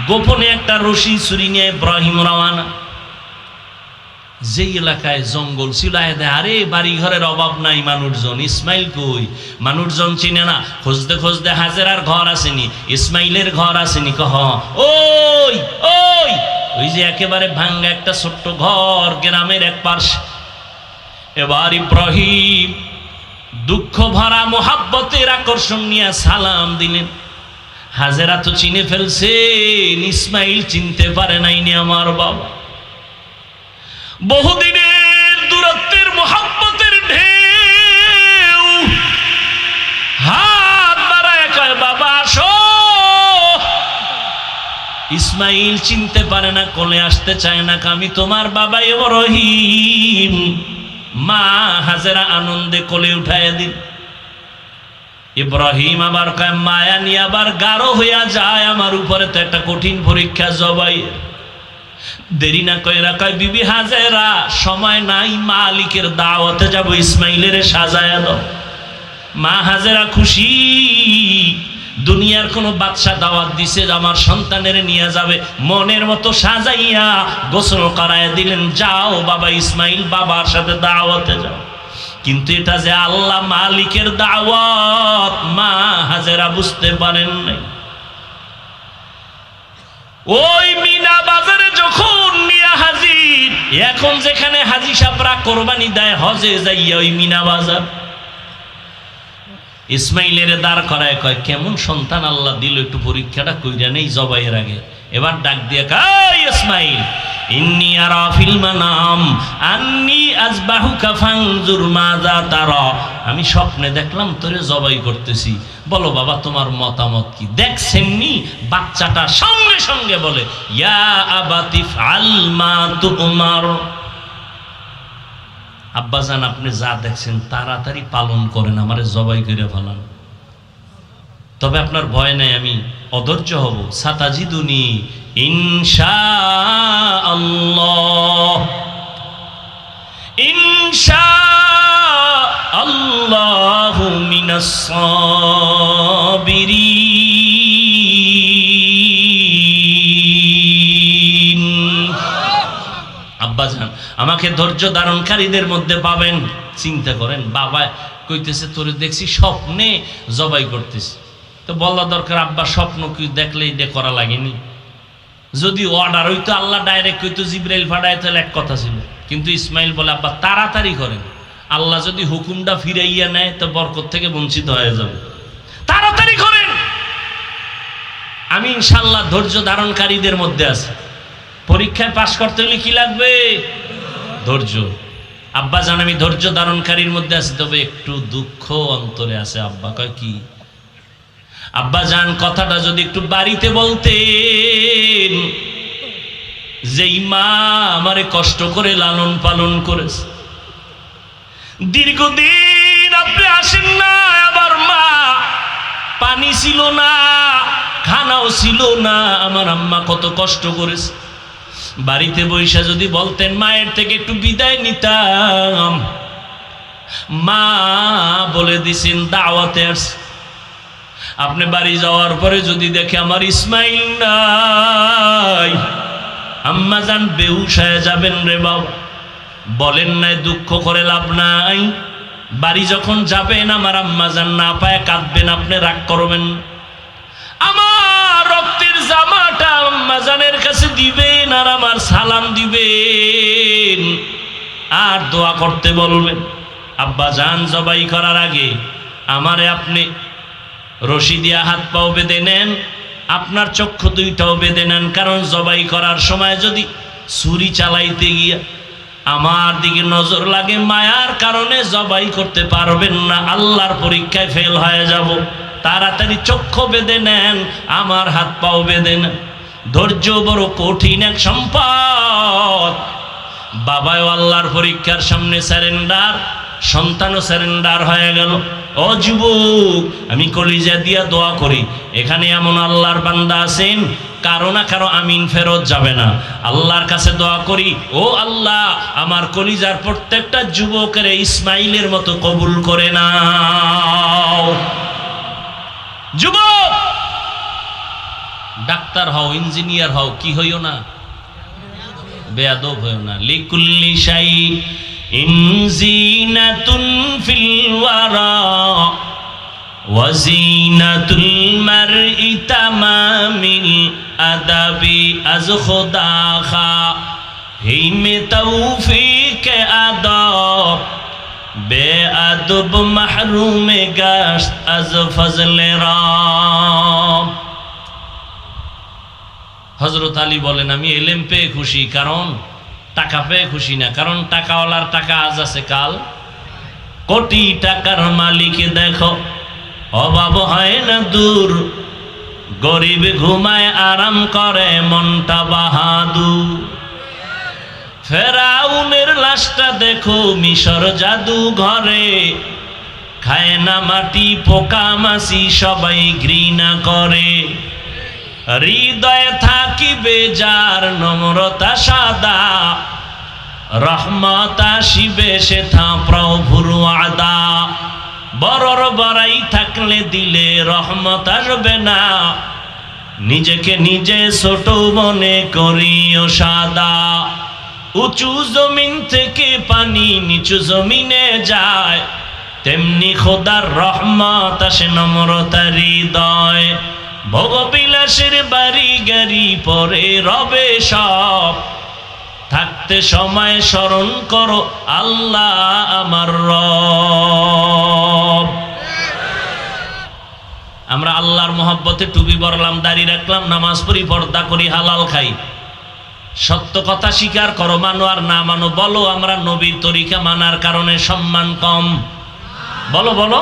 গোপনে একটা রশি ছুরি নিয়ে ইব্রাহিম রওয়ানা। যেই এলাকায় জঙ্গল ছিল, আরে বাড়ি ঘরের অভাব নাই, মানুষজন, ইসমাইল কই? মানুষজন চিনে না। খুঁজতে খুঁজতে হাজেরার ঘর আসেনি, ইসমাইলের ঘর আসেনি। ওই ওই ওই যে একেবারে ভাঙ্গা একটা ছোট্ট ঘর গ্রামের এক পার্শ্বে। এবার ইব্রাহিম দুঃখ ভরা মোহাব্বতের আকর্ষণ নিয়ে সালাম দিলেন। হাজেরা তো চিনে ফেলছেন, ইসমাইল চিনতে পারে নাইনি আমার বাবা। বহুদিনের দূরত্বের মোহাব্বতের ঢেউ হাত বাড়ায় কয়, বাবা আসো। ইসমাইল চিনতে পারে না, কোলে আসতে চায় না। আমি তোমার বাবা ইব্রাহিম। মা হাজেরা আনন্দে কোলে উঠায় দিন। ইব্রাহিম আবার কয়, মায়া নিয়ে আবার গাঢ় হইয়া যায় আমার উপরে, তো একটা কঠিন পরীক্ষা জবাইয়ের। দেরি না কইরা কয়, বিবি হাজেরা সময় নাই, মালিকের দাওয়াতে যাব, ইসমাইলের সাজায়া দাও। মা হাজেরা খুশি, দুনিয়ার কোন বাদশা দাওয়াত দিছে আমার সন্তানের নিয়ে যাবে, মনের মতো সাজাইয়া গোসল করায় দিলেন। যাও বাবা ইসমাইল, বাবার সাথে দাওয়াতে যাও। কিন্তু এটা যে আল্লাহ মালিকের দাওয়াত, মা হাজেরা বুঝতে পারেন নাই। ওই মিনা বাজারে যখন নিয়া হাজির, এখন যেখানে হাজি সাপরা কোরবানি দেয় হজে যাইয়া, ওই মিনা বাজার ইসমাইলের দাঁড় করায় কয়, কেমন সন্তান আল্লাহ দিল, একটু পরীক্ষাটা কইরা নেই জবাইয়ের আগে। এবার ডাক দিয়ে কয়, ইসমাইল ইন্নী আরা ফিল মানাম আন্নী আযবাহুকা ফানজুর মাযা তারা। আমি স্বপ্নে দেখলাম তোরে জবাই করতেছি, বলো বাবা তোমার মতামত কি? দেখছেননি? বাচ্চাটা সঙ্গে সঙ্গে বলে, ইয়া আবাতি ফাল মা তুমার। আব্বাজান আপনি যা দেখছেন তাড়াতাড়ি পালন করেন, আমারে জবাই করে ফেলান। তবে আপনার ভয় নাই, আমি অধৈর্য হব। সাতাজিদুনি ইনশাআল্লাহ, ইনশাআল্লাহু মিনাস সাবিরিন। আব্বাজান আমাকে ধৈর্য ধারণকারীদের মধ্যে পাবেন। চিন্তা করেন, বাবা কইতেছে তোরে দেখছি স্বপ্নে জবাই করতেছি, তো বলা দরকার আব্বা স্বপ্ন কি দেখলে এটা করা লাগেনি। যদি অর্ডার হইতো আল্লাহ ডাইরেক্ট কইতো জিবরাইল ফাড়ায়, তাহলে এক কথা ছিল। কিন্তু ইসমাইল বলে, আব্বা তাড়াতাড়ি করেন, আল্লাহ যদি হুকুমটা ফিরাইয়া নেয় তো বরকত থেকে বঞ্চিত হয়ে যাবে, তাড়াতাড়ি করেন। আমি ইনশাআল্লাহ ধৈর্য ধারণকারীদের মধ্যে আছি। পরীক্ষায় পাশ করতে হলে কি লাগবে? ধৈর্য। আব্বা জান আমি ধৈর্য ধারণকারীর মধ্যে আছি, তবে একটু দুঃখ অন্তরে আছে। আব্বা কয় কি? আব্বা জান কথাটা যদি একটু বাড়িতে বলতেন, যেই মা আমারে কষ্ট করে লালন পালন করেছে, দীর্ঘদিন আপনি আসেন না, আবার মা পানি ছিল না, খানাও ছিল না, আমার আম্মা কত কষ্ট করেছে। বাড়িতে বৈশা যদি বলতেন, মায়ের থেকে একটু বিদায় নিতাম। মা বলে দিছেন দাওয়াতে আসছে। আপনি বাড়ি যাওয়ার পরে যদি দেখে আমার ইসমাইল নাই, আম্মা জান বেহুশ হয়ে যাবেন রে বাবা। বলেন নাই দুঃখ করে লাভ নাই। বাড়ি যখন যাবেন আমার আম্মা জান না পায় কাঁদবেন, আপনি রাগ করবেন। আমার রক্তের জামাটা আম্মা জানের কাছে দিবেন, আর আমার সালাম দিবেন, আর দোয়া করতে বলবেন। আব্বা জান জবাই করার আগে আমারে আপনি রশি দিয়া হাত পাও বেঁধে নেন, আপনার চক্ষু দুইটাও বেঁধে নেন। কারণ জবাই করার সময় যদি ছুরি চালাইতে গিয়া আমার দিকে নজর লাগে, মায়ার কারণে জবাই করতে পারবেন না, আল্লাহর পরীক্ষায় ফেল হয়ে যাব। তাড়াতাড়ি চক্ষু বেঁধে নেন, আমার হাত পাও বেঁধে নেন। ধৈর্য বড় কঠিন এক সম্পদ। বাবাও আল্লাহর পরীক্ষার সামনে স্যারেন্ডার, সন্তানও স্যারেন্ডার হয়ে গেল। ও যুবক, আমি কলিজা দিয়া দোয়া করি, এখানে এমন আল্লাহর বান্দা আছেন কারো না কারো আমিন ফেরত যাবে না। আল্লাহর কাছে দোয়া করি, ও আল্লাহ আমার কলিজার প্রত্যেকটা যুবকের ইসমাইলের মতো কবুল করে নাও। যুবক ডাক্তার হও, ইঞ্জিনিয়ার হও, কি হইও না, বেয়াদব হইও না। লিকুল্লি শাই ইনজিনাতুন ফিল ওয়ারা ওয়াজিনাতুল মারই তামামিল আদাবি আজ খুদা খা হিমে তৌফিক আদব বেআদব মাহরুমে গাশত আজ ফজলে রাম। হযরত আলী বলেন, আমি এলেম পেয়ে খুশি, কারণ টাকা পেয়ে খুশি না, কারণ টাকাওয়ালার টাকা আজ আছে কাল। কোটি টাকার মালিক দেখো অভাব হয় না দূর, গরিব ঘুমায় আরাম করে মনটা বাহাদুর। ফেরাউনের লাশটা দেখো মিশর জাদু ঘরে, খায় না মাটি পোকা মাছি সবাই ঘৃণা করে। হৃদয়ে থাকিবে যার নম্রতা সাদা, রহমত আসিবে সেথা প্রভুর ওয়াদা। বড়র বড়াই থাকলে দিলে রহমত আসবে না, নিজেকে নিজে ছোট মনে করিও সাদা। উঁচু জমিন থেকে পানি নিচু জমিনে যায়, তেমনি খোদার রহমত আসে নম্রতার হৃদয়। ভোগবিলাসের বাড়ি গাড়ি পরে রবে সব, থাকতে সময় স্মরণ করো আল্লাহ আমার রব। আমরা আল্লাহর মহব্বতে টুপি পরলাম, দাড়ি রাখলাম, নামাজ পড়ি, পর্দা করি, হালাল খাই। সত্য কথা স্বীকার করো, মানো আর না মানো। বলো আমরা নবীর তরিকা মানার কারণে সম্মান কম? বলো বলো।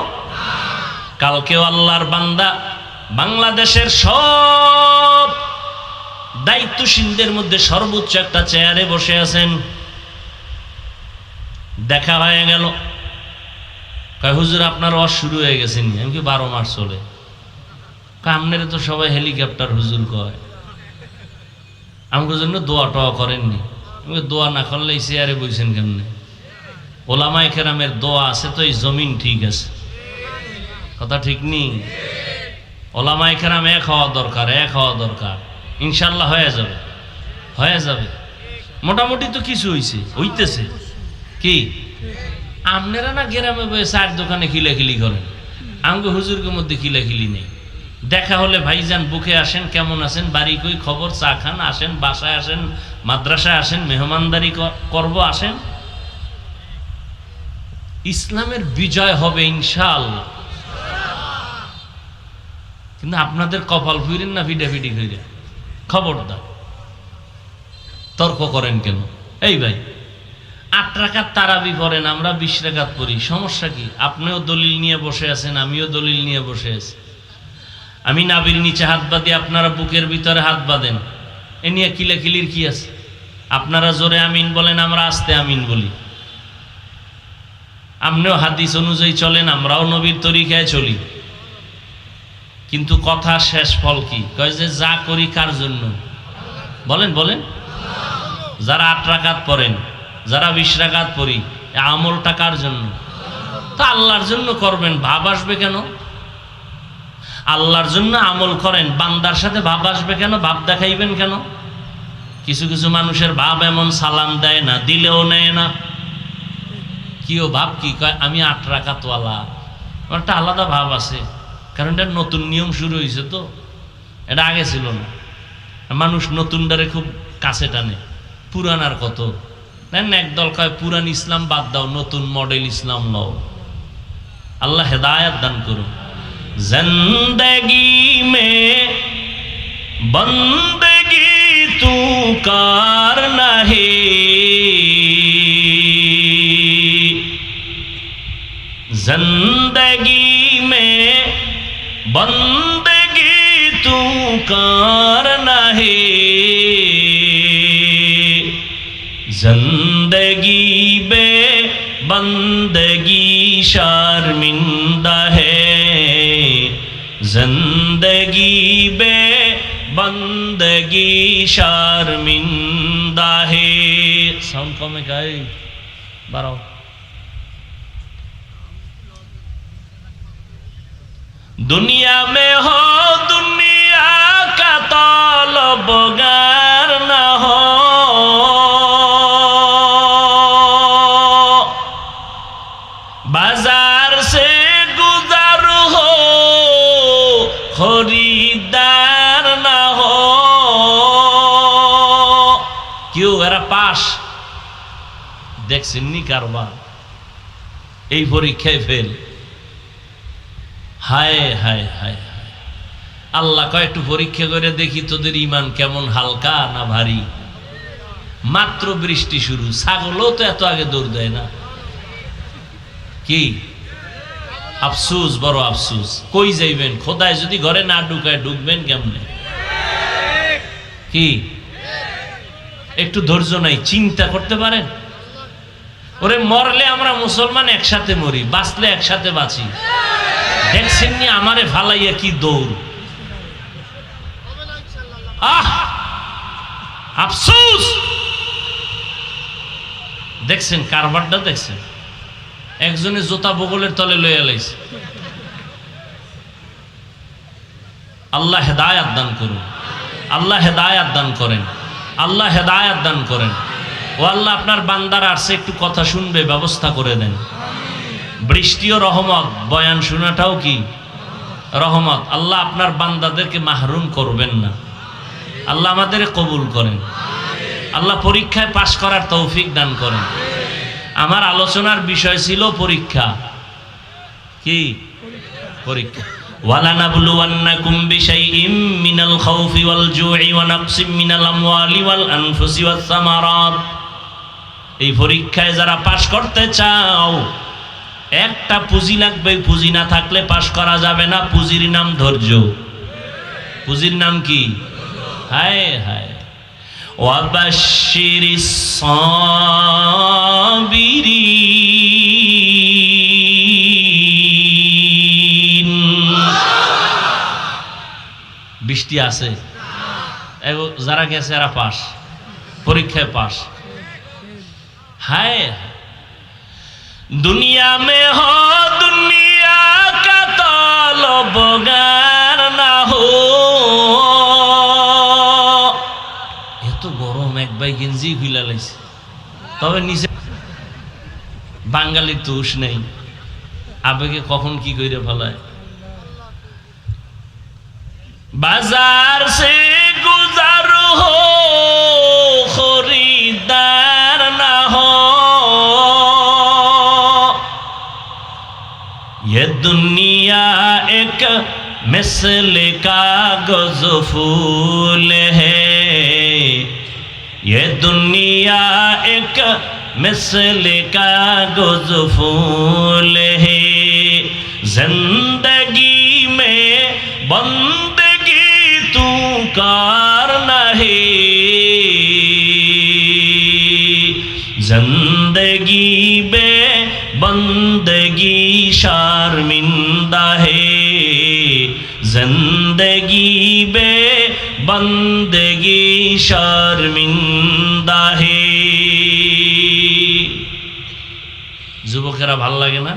কালকেও আল্লাহর বান্দা বাংলাদেশের সব দায়িত্বশীলদের মধ্যে সর্বোচ্চ একটা চেয়ারে বসে আছেন, দেখা হয়ে গেল। কয় হুজুর আপনার ওয়াজ শুরু হয়ে গেছে নি? আমি কি 12 মাস চলে? আপনারা তো সবাই হেলিকপ্টার হুজুর কয়, আমাকে জন্য দোয়া টোয়া করেননি। আমি দোয়া না করলে এই চেয়ারে বইছেন কেমনে? ওলামায়ে কেরামের দোয়া আছে তো এই জমিন ঠিক আছে, কথা ঠিক নেই? ওলামায়ে কেরাম এক হওয়া দরকার, এক হওয়া দরকার। ইনশাল্লাহ হয়ে যাবে, হয়ে যাবে। মোটামুটি তো কিছু হইছে, হইতেছে। কি আপনারা না গ্রামে বসে চার দোকানে খিলাখিলি করেন, আমাকে হুজুরের মধ্যে খিলাখিলি নেই। দেখা হলে ভাইজান বুকে আসেন, কেমন আছেন, বাড়ি কই খবর, চা খান, আসেন, বাসায় আসেন, মাদ্রাসায় আসেন, মেহমানদারি করব, আসেন। ইসলামের বিজয় হবে ইনশাআল্লাহ। কিন্তু আপনাদের কপাল ফিরেন না ফিডাফিডি ফিরে, খবরদার। তর্ক করেন কেন? এই ভাই 8 রাকাত তারাবি পড়েন, আমরা 20 রাকাত পড়ি, সমস্যা কি? আপনিও দলিল নিয়ে বসে আছেন, আমিও দলিল নিয়ে বসে আছি। আমি নাভির নিচে হাত বাঁধি, আপনারা বুকের ভিতরে হাত বাঁধেন, এ নিয়ে কিলাকিলির কি আছে? আপনারা জোরে আমিন বলেন, আমরা আস্তে আমিন বলি। আপনিও হাদিস অনুযায়ী চলেন, আমরাও নবীর তরিকায় চলি। কিন্তু কথা শেষ ফল কি? কয় যে যা করি কার জন্য? বলেন বলেন। যারা 8 রাকাত পড়েন, যারা 20 রাকাত পড়ি, আমলটা কার জন্য? তা আল্লাহর জন্য করবেন, ভাব আসবে কেন? আল্লাহর জন্য আমল করেন, বান্দার সাথে ভাব আসবে কেন? ভাব দেখাইবেন কেন? কিছু কিছু মানুষের ভাব এমন, সালাম দেয় না, দিলেও নেয় না। কিও ভাব কি? কয় আমি 8 রাকাতওয়ালা। একটা আলাদা ভাব আছে, কারণ এটা নতুন নিয়ম শুরু হয়েছে তো, এটা আগে ছিল না। মানুষ নতুনটারে খুব কাছে টানে, পুরানার কত দেন। একদল কয় পুরান ইসলাম বাদ দাও, নতুন মডেল ইসলাম লও। আল্লাহ হেদায়াত দান করুন। जिंदगी में बंदगी तू कार नहीं, जिंदगी में बंदगी तू कार नहीं, जिंदगी बे बंदगी शर्मिंदा है, जिंदगी बे बंदगी शर्मिंदा है। साउंड कम है क्या? बाराओ। दुनिया में हो दुनिया का तो দেখছেন নি কারবার, এই পরীক্ষায় ফেল। হায় হায় হায় হায়, আল্লাহ কয় একটু পরীক্ষা করে দেখি তোদের ইমান কেমন হালকা না ভারী। মাত্র বৃষ্টি শুরু, ছাগলও তো এত আগে দৌড় দেয় না। কি আফসুস, বড় আফসুস। কই যাইবেন? খোদায় যদি ঘরে না ঢুকায় ঢুকবেন কেমনে? কি একটু ধৈর্য নাই? চিন্তা করতে পারেন? ওরে মরলে আমরা মুসলমান একসাথে মরি, বাঁচলে একসাথে বাঁচি। দেখছেন নি আমারে ফালাইয়া কি দৌড়। আহ আফসোস। দেখছেন কারবারটা? দেখছেন একজনে জোতা বগলের তলে লইয়া লাইছে। আল্লাহ হেদায়াত দান করুন, আল্লাহ হেদায়াত দান করেন, আল্লাহ হেদায়াত দান করেন। ও আল্লাহ, আপনার বান্দারা আসছে, একটু কথা শুনবে, ব্যবস্থা করে দেন। বৃষ্টিও রহমত, বয়ান শোনাটাও কি রহমত। আল্লাহ আপনার বান্দাদেরকে মাহরুম করবেন না। আল্লাহ আমাদের কবুল করেন। আল্লাহ পরীক্ষায় পাশ করার তৌফিক দান করেন। আমার আলোচনার বিষয় ছিল পরীক্ষা। কি পরীক্ষা? ওয়ালানাবলুওয়ান্নাকুম বিশাইইম মিনাল খাউফি ওয়াল জুই ওয়া নাকসিম মিনাল আমওয়ালি ওয়াল আনফুসি ওয়াস সামারাত। এই পরীক্ষায় যারা পাশ করতে চাও, একটা পুঁজি লাগবে। পুঁজি না থাকলে পাশ করা যাবে না। পুঁজির নাম ধৈর্য। পুঁজির নাম কি? হায় হায়। ওয়াবাশশিরিস সাবিরিন। বৃষ্টি আছে, যারা গেছে এরা পাস, পরীক্ষায় পাস। হায় দুনিয়া মে হো দুনিয়া কা তলবগার না হো। এত গরম, এক ভাই গেঞ্জি খুলে লাইছে, তবে নিচে বাঙালির তো হুঁশ নেই, আবেগে কখন কি কইরে ফেলায়। বাজার সে গুজার হো খরিদার না হো। ये दुनिया एक मिसल कागज फूल है। ये दुनिया एक मिसल कागज फूल है। जिंदगी में बंदगी तू करना है। जिंदगी में बंदगी शर्मिंदा है। जिंदगी बे बंदगी शर्मिंदा है। যুবকেরা ভাল লাগে না?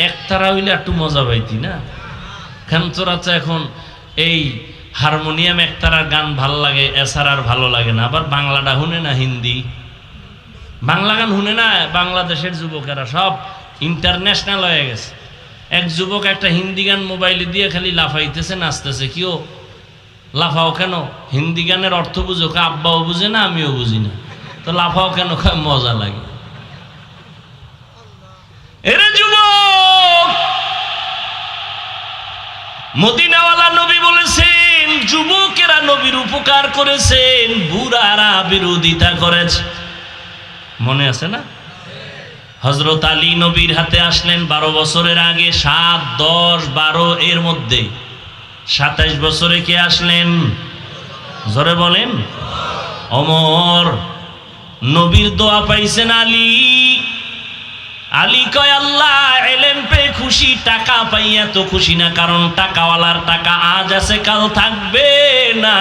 একতারা হইলে একটু মজা পাইতি না? কেন তোরা তো এখন এই হারমোনিয়াম একতারার গান ভাল লাগে, এছাড়া আর ভালো লাগে না। আবার বাংলাটা শুনে না, হিন্দি বাংলা গান শুনে না। বাংলাদেশের যুবকেরা সব ইন্টারন্যাশনাল হয়ে গেছে। এক যুবক একটা হিন্দি গান মোবাইলে দিয়ে খালি লাফাইতেছে, নাচতেছে। কিও লাফাও কেন? হিন্দি গানের অর্থ বুঝো? আব্বাও বুঝে না, আমিও বুঝি না, তো লাফাও কেন? মজা লাগে। এরে যুবক, মদিনাওয়ালা নবী বলেছেন যুবকেরা নবীর উপকার করেছেন, বুড়ারা বিরোধিতা করেছে। মনে আছে না? হযরত আলী নবীর হাতে আসলেন 12 বছরের আগে। 7, 10, 12 এর মধ্যে 27 বছরে কে আসলেন? জোরে বলেন। ওমর। নবীর দোয়া পাইছেন আলী। আলী কয় আল্লাহ ইলম পেয়ে খুশি, টাকা পাইয়া তো খুশি না, কারণ টাকাওয়ালার টাকা আজ আছে কাল থাকবে না।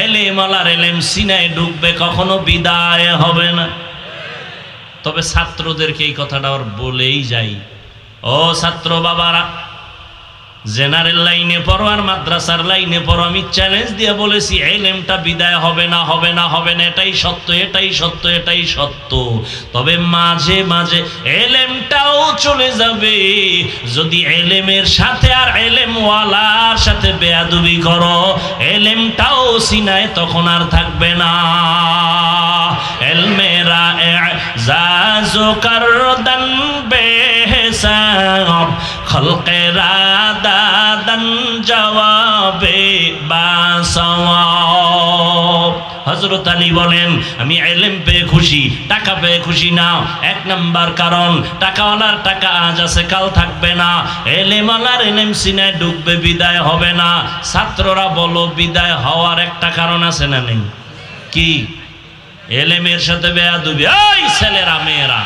ইলমওয়ালার ইলম সিনায় ঢুকবে, কখনো বিদায় হবে না। তবে ছাত্রদেরকে এই কথাটা আর বলেই যাই, ও ছাত্র বাবারা, জেনারেল লাইনে পড়ো আর মাদ্রাসার লাইনে পড়ো, আমি চ্যালেঞ্জ দিয়ে বলেছি ইলমটা বিদায় হবে না, হবে না, হবে না। এটাই সত্য, এটাই সত্য, এটাই সত্য। তবে মাঝে মাঝে ইলমটাও চলে যাবে। যদি ইলমের সাথে আর ইলমওয়ালার সাথে বেয়াদবি করো, ইলমটাও সিনায় তখন আর থাকবে না। ইলমেরা জাজো করদন বেহসাব খলকেরা দাদন জবাবে বাসওয়াব। হযরত আলী বলেন আমি ইলম পেয়ে খুশি, টাকা পেয়ে খুশি না। এক নাম্বার কারণ, টাকাওয়ালার টাকা আজ আছে কাল থাকবে না, ইলমওয়ালার ইলম সিনায় ডুববে, বিদায় হবে না। ছাত্ররা বলো বিদায় হওয়ার একটা কারণ আছে না নেই? কি? ইলমের সাথে বেয়াদবি। এই ছেলেরা মেয়েরা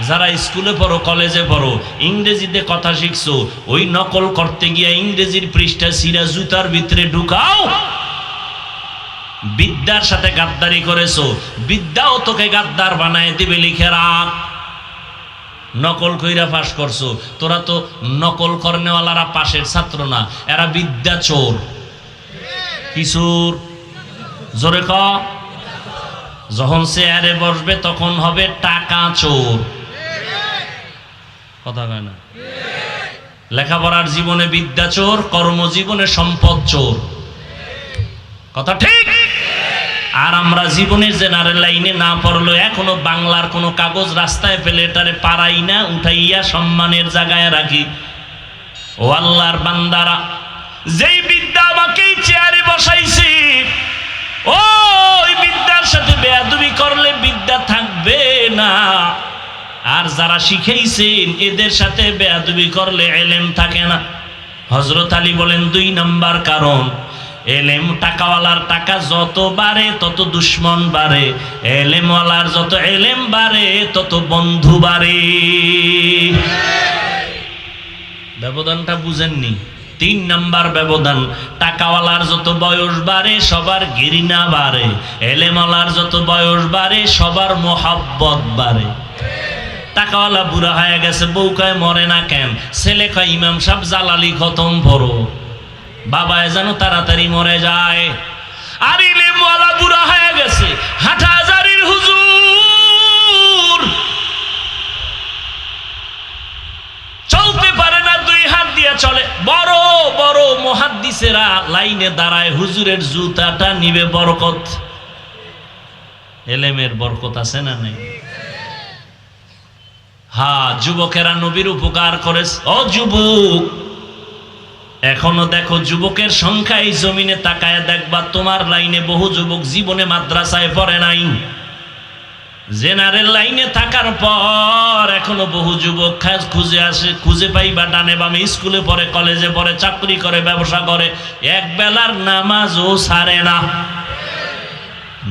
যারা স্কুলে পড়ো, কলেজে পড়ো, ইংরেজিতে কথা শিখছো, ওই নকল করতে গিয়ে ইংরেজির পৃষ্ঠা সিরা জুতার ভিতরে ঢুকাও। বিদ্যার সাথে গাদ্দারি করেছো, বিদ্যাও তোকে গাদ্দার বানায় দিবে, লিখে রাখ। নকল কইরা পাস করছো, তোরা তো নকল করনেওয়ালারা পাশের ছাত্র না, এরা বিদ্যা চোর। কি চোর? জোরে ক। যখন চেয়ারে বসবে তখন হবে টাকা চোর। কথা কয় না? লেখাপড়ার জীবনে বিদ্যা চোর, কর্মজীবনে সম্পদ চোর। কথা ঠিক? আর আমরা জীবনের জেনারেল লাইনে না পড়লো, এখনো বাংলার কোনো কাগজ রাস্তায় পেলে এটারে পারাই না, উঠাইয়া সম্মানের জায়গায় রাখি। ও আল্লাহর বান্দারা, যেই বিদ্যা আমাকে চেয়ারে বসাইছে, ওই বিদ্যার সাথে বেয়াদবি করলে বিদ্যা থাকবে না। আর যারা শিখাইছেন এদের সাথে বেয়াদবি করলে ইলম থাকে না। হযরত আলী বলেন 2 নাম্বার কারণ, ইলম টাকাওয়ালার টাকা যত বাড়ে তত দুশ্মন বাড়ে, ইলমওয়ালার যত ইলম বাড়ে তত বন্ধু বাড়ে। ব্যবধানটা বুঝেননি? 3 নাম্বার ব্যবধান, টাকাওয়ালার যত বয়স বাড়ে সবার ঘৃণা বাড়ে, ইলমওয়ালার যত বয়স বাড়ে সবার মোহাব্বত বাড়ে। টাকাওয়ালা বুড়া হয়ে গেছে, বউ কয় মরে না কেন, ছেলে কয় ইমাম সাহেব জালালি খতম পড়ো, বাবায় যেন তাড়াতাড়ি মরে যায়। আর ইলমওয়ালা বুড়া হয়ে গেছে, হাটহাজারির হুজুর, চলতে পারে না, 2 হাত দিয়ে চলে। বড় বড় মুহাদ্দিসেরা লাইনে দাঁড়ায়, হুজুরের জুতাটা নিবে বরকত। ইলমের বরকত আছে না নাই? হ্যাঁ, যুবকেরা নবীর উপকার করেছে। ও যুবক, এখনো দেখো যুবকের সংখ্যা, এই জমিনে তাকায় দেখবা তোমার লাইনে বহু যুবক জীবনে মাদ্রাসায় পড়ে নাই। জেনারেল লাইনে থাকার পর এখনো বহু যুবক খুঁজে আসে, খুঁজে পাইবা ডানে বামে, স্কুলে পড়ে, কলেজে পড়ে, চাকরি করে, ব্যবসা করে, এক বেলার নামাজও ছাড়ে না।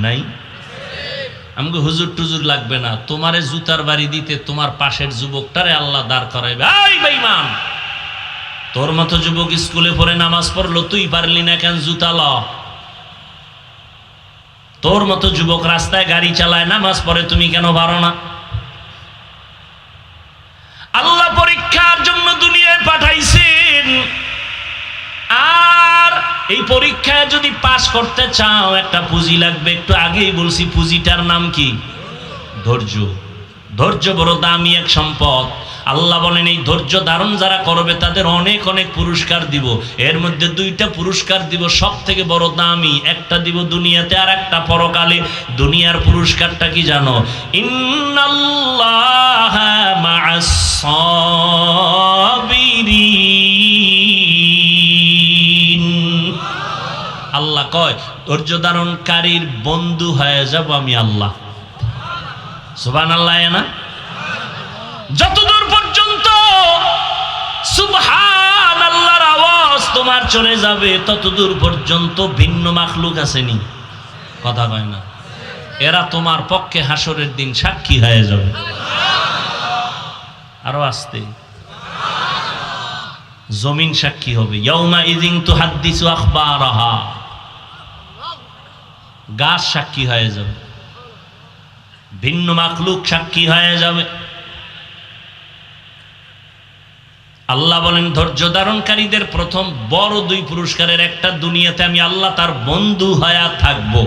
নাই? আমাকে হুজুর টুজুর লাগবে না, তোমারে জুতার বাড়ি দিতে তোমার পাশের যুবকটারে আল্লাহ দাঁড় করাইবে। এই বেঈমান, তোর মতো যুবক স্কুলে পড়ে নামাজ পড়লো, তুই পারলি না কেন জুতা ল? তোর মতো যুবক রাস্তায় গাড়ি চালায়, নামাজ পড়ে, তুমি কেন পারো না? আল্লাহ পরীক্ষার জন্য দুনিয়ায় পাঠাইছেন, আর এই পরীক্ষায় যদি পাস করতে চাও একটা পুঁজি লাগবে। একটু আগেই বলছি, পুঁজিটার নাম কি? ধৈর্য। ধৈর্য বড় দামি এক সম্পদ। আল্লাহ বলেন এই ধৈর্য ধারণ যারা করবে তাদের অনেক অনেক পুরস্কার দিব। এর মধ্যে 2টা পুরস্কার দিব, সব থেকে বড় দামি। একটা দিব দুনিয়াতে, আর একটা পরকালে। দুনিয়ার পুরস্কারটা কি জানো? ইন্নাল্লাহা মা'আস সাবিরিন। আল্লাহ কয় ধৈর্য ধারণকারীর বন্ধু হয়ে যাব আমি আল্লাহ। সুবহানাল্লাহ। না, যতদূর পর্যন্ত সুবহানাল্লাহর আওয়াজ তোমার চলে যাবে ততদূর পর্যন্ত ভিন্ন মাখলুক আসেনি। কথা কয় না? এরা তোমার পক্ষে হাসরের দিন সাক্ষী হয়ে যাবে। আরো আসতে, জমিন সাক্ষী হবে। ইয়াউমা ইযিন তুহাদ্দিসু আখবারাহা। গাছ সাক্ষী হয়ে যাবে, ভিন্ন মাখলুক সাক্ষী হয়ে যাবে। আল্লাহ বলেন ধৈর্য ধারণকারীদের প্রথম বড় 2 পুরস্কারের একটা, দুনিয়াতে আমি আল্লাহ তার বন্ধু হয়ে থাকবো।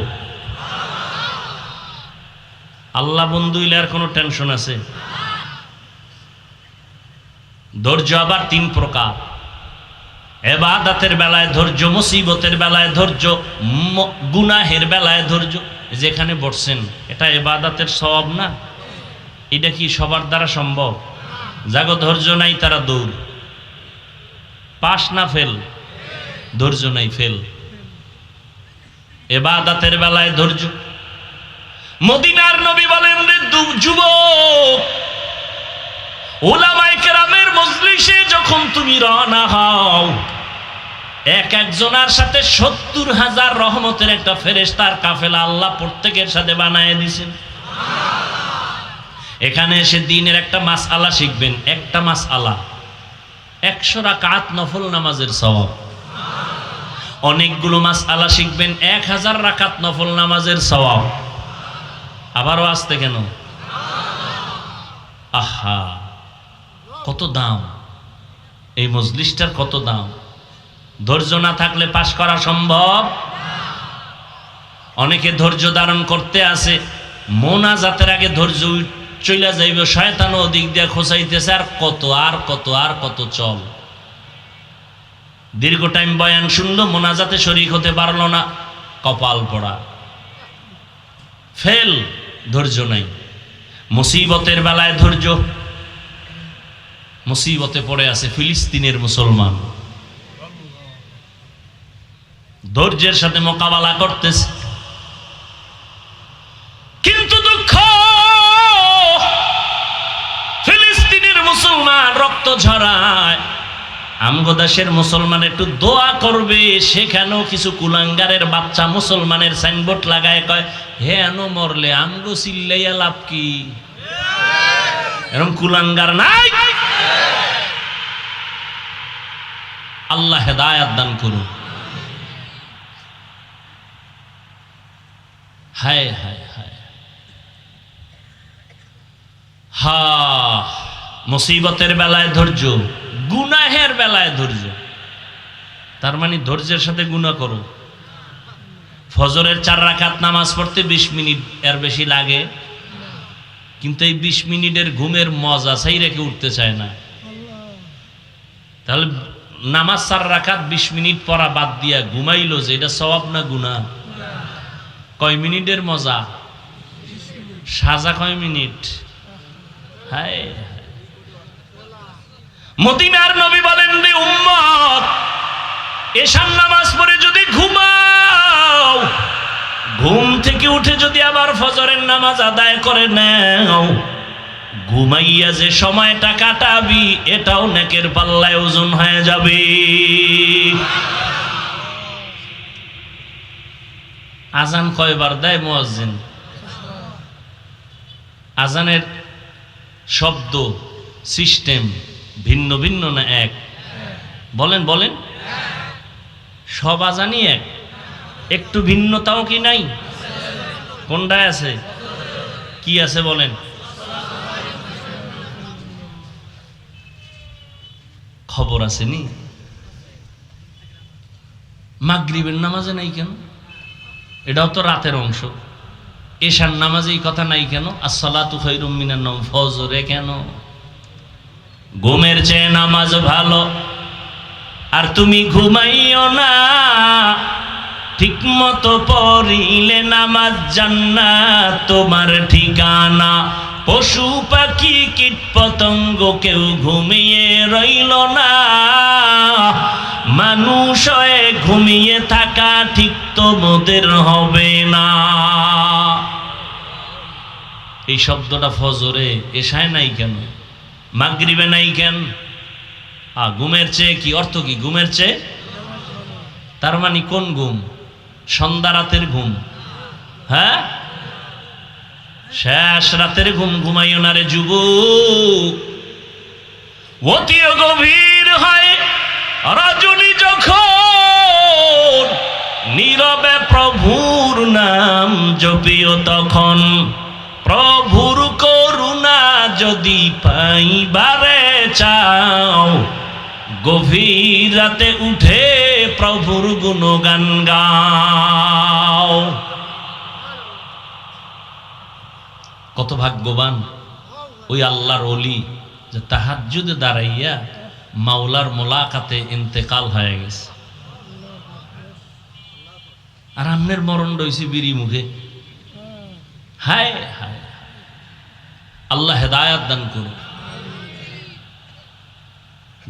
আল্লাহ বন্ধু হইলে আর কোনো টেনশন আছে? ধৈর্য আবার 3 প্রকার। ইবাদতের বেলায় ধৈর্য, মুসিবতের বেলায় ধৈর্য, গুনাহের বেলায় ধৈর্য। যেখানে বসছেন এটা ইবাদতের সওয়াব না? এটা কি সবার দ্বারা সম্ভব? যাগো ধৈর্য নাই তারা দৌড়, পাস না ফেল, ধৈর্য নাই ফেল। ইবাদতের বেলায় ধৈর্য। মদিনার নবী বলেন রে যুবক, উলামায়ে কেরামের মজলিসে যখন তুমি রওনা হও, এক একজনের সাথে ৭০,০০০ রহমতের একটা ফেরেশতার কাফেলা আল্লাহ প্রত্যেকের সাথে বানায় দিয়েছেন। এখানে এসে দিনের একটা মাসআলা শিখবেন, একটা মাসআলা ১০০ রাকাত নফল নামাজের সওয়াব। অনেকগুলো মাসআলা শিখবেন, ১০০০ রাকাত নফল নামাজের সওয়াব। আবারও আসতে কেন? আহা, কত দাম এই মজলিসটার, কত দাম! ধৈর্য না থাকলে পাশ করা সম্ভব। অনেকে ধৈর্য ধারণ করতে আসে, মোনাজাতের আগে ধৈর্য চইলা যাইবে, শয়তান ওদিক দিয়ে খোঁচাইতেছে, আর কত আর কত আর কত চল। দীর্ঘ টাইম বয়ান শুনলো, মোনাজাতে শরীক হতে পারলো না, কপাল পড়া, ফেল, ধৈর্য নাই। মুসিবতের বেলায় ধৈর্য। মুসিবতে পড়ে আছে ফিলিস্তিনের মুসলমান, ধৈর্যের সাথে মোকাবেলা করতেছে, কিন্তু দুঃখ, ফিলিস্তিনের মুসলমান রক্ত ঝরায়। আমগো দেশের মুসলমান একটু দোয়া করবে, সেখানেও কিছু কুলাঙ্গারের বাচ্চা মুসলমানের সাইনবোর্ড লাগায় কয়, হে এনো মরলে আমগো চিল্লাইয়া লাভ কি? এরকম কুলাঙ্গার নাই। আল্লাহ হেদায়াত দান করুন। হায় হায় হায়, হা, মুসিবতের বেলায় ধৈর্য, গুনাহের বেলায় ধৈর্য। তার মানে ধৈর্যের সাথে গুনাহ করো। ফজরের 4 রাকাত নামাজ পড়তে 20 মিনিট এর বেশি লাগে, কিন্তু এই 20 মিনিটের ঘুমের মজা সেই রেখে উঠতে চায় না। তাহলে নামাজ 4 রাকাত 20 মিনিট পড়া বাদ দিয়া ঘুমাইলো, যে এটা সওয়াব না গুনাহ? কয় মিনিটের মজা, সাজা কয় মিনিট। হায়, মদিনার নবী বলেন রে উম্মত, এশার নামাজ পড়ে যদি ঘুমাও, ঘুম থেকে উঠে যদি আবার ফজরের নামাজ আদায় করে নাও, ঘুমাইয়া যে সময়টা কাটাবি এটাও নেকের পাল্লায় ওজন হয়ে যাবে। আজান কয়বার দেয় মুয়াজ্জিন? আজানের শব্দ সিস্টেম ভিন্ন ভিন্ন না এক? বলেন বলেন, সব আজানই এক, একটু ভিন্নতাও কি নাই? কোনটায় আছে? কি আছে বলেন? খবর আছে নি? মাগরিবের নামাজে নাই কেন? এটাও তো রাতের অংশ। এশার নামাজে এই কথা নাই কেন? আসসালাতু খায়রুম মিনান নাওম, ফজরে কেন? ঘুমের চেয়ে নামাজ ভালো। আর তুমি ঘুমাইও না, ঠিক মতো পড়িলে নামাজ জান্নাত তোমার ঠিকানা। পশু পাখি কীট পতঙ্গ কেউ ঘুমিয়ে রইল না, মানুষ হয়ে ঘুমিয়ে থাকা ঠিক তোমাদের হবে না। এই শব্দটা ফজরে, এশায় নাই কেন? মাগরিবে নাই কেন? ঘুমের চেয়ে কি অর্থ? কি ঘুমের চেয়ে? তার মানে কোন ঘুম? সন্ধ্যা রাতের ঘুম। হ্যাঁ, শেষ রাতের ঘুম ঘুমাইও না রে যুবক। অতি গভীর হয় রজনী যখন, নীরবে প্রভুর নাম জপিও তখন। প্রভুর করুণা যদি পাইবারে চাও, গভীর রাতে উঠে প্রভুর গুণগান গাও। কত ভাগ্যবান ওই আল্লাহর ওলি যে তাহাজ্জুদে দাঁড়াইয়া মাওলার মোলাকাতে ইন্তেকাল হয়ে গেছে। আর আমনের মরণ রয়েছে বিড়ি মুখে। হায় হায়, আল্লাহ হেদায়াত দান করুন।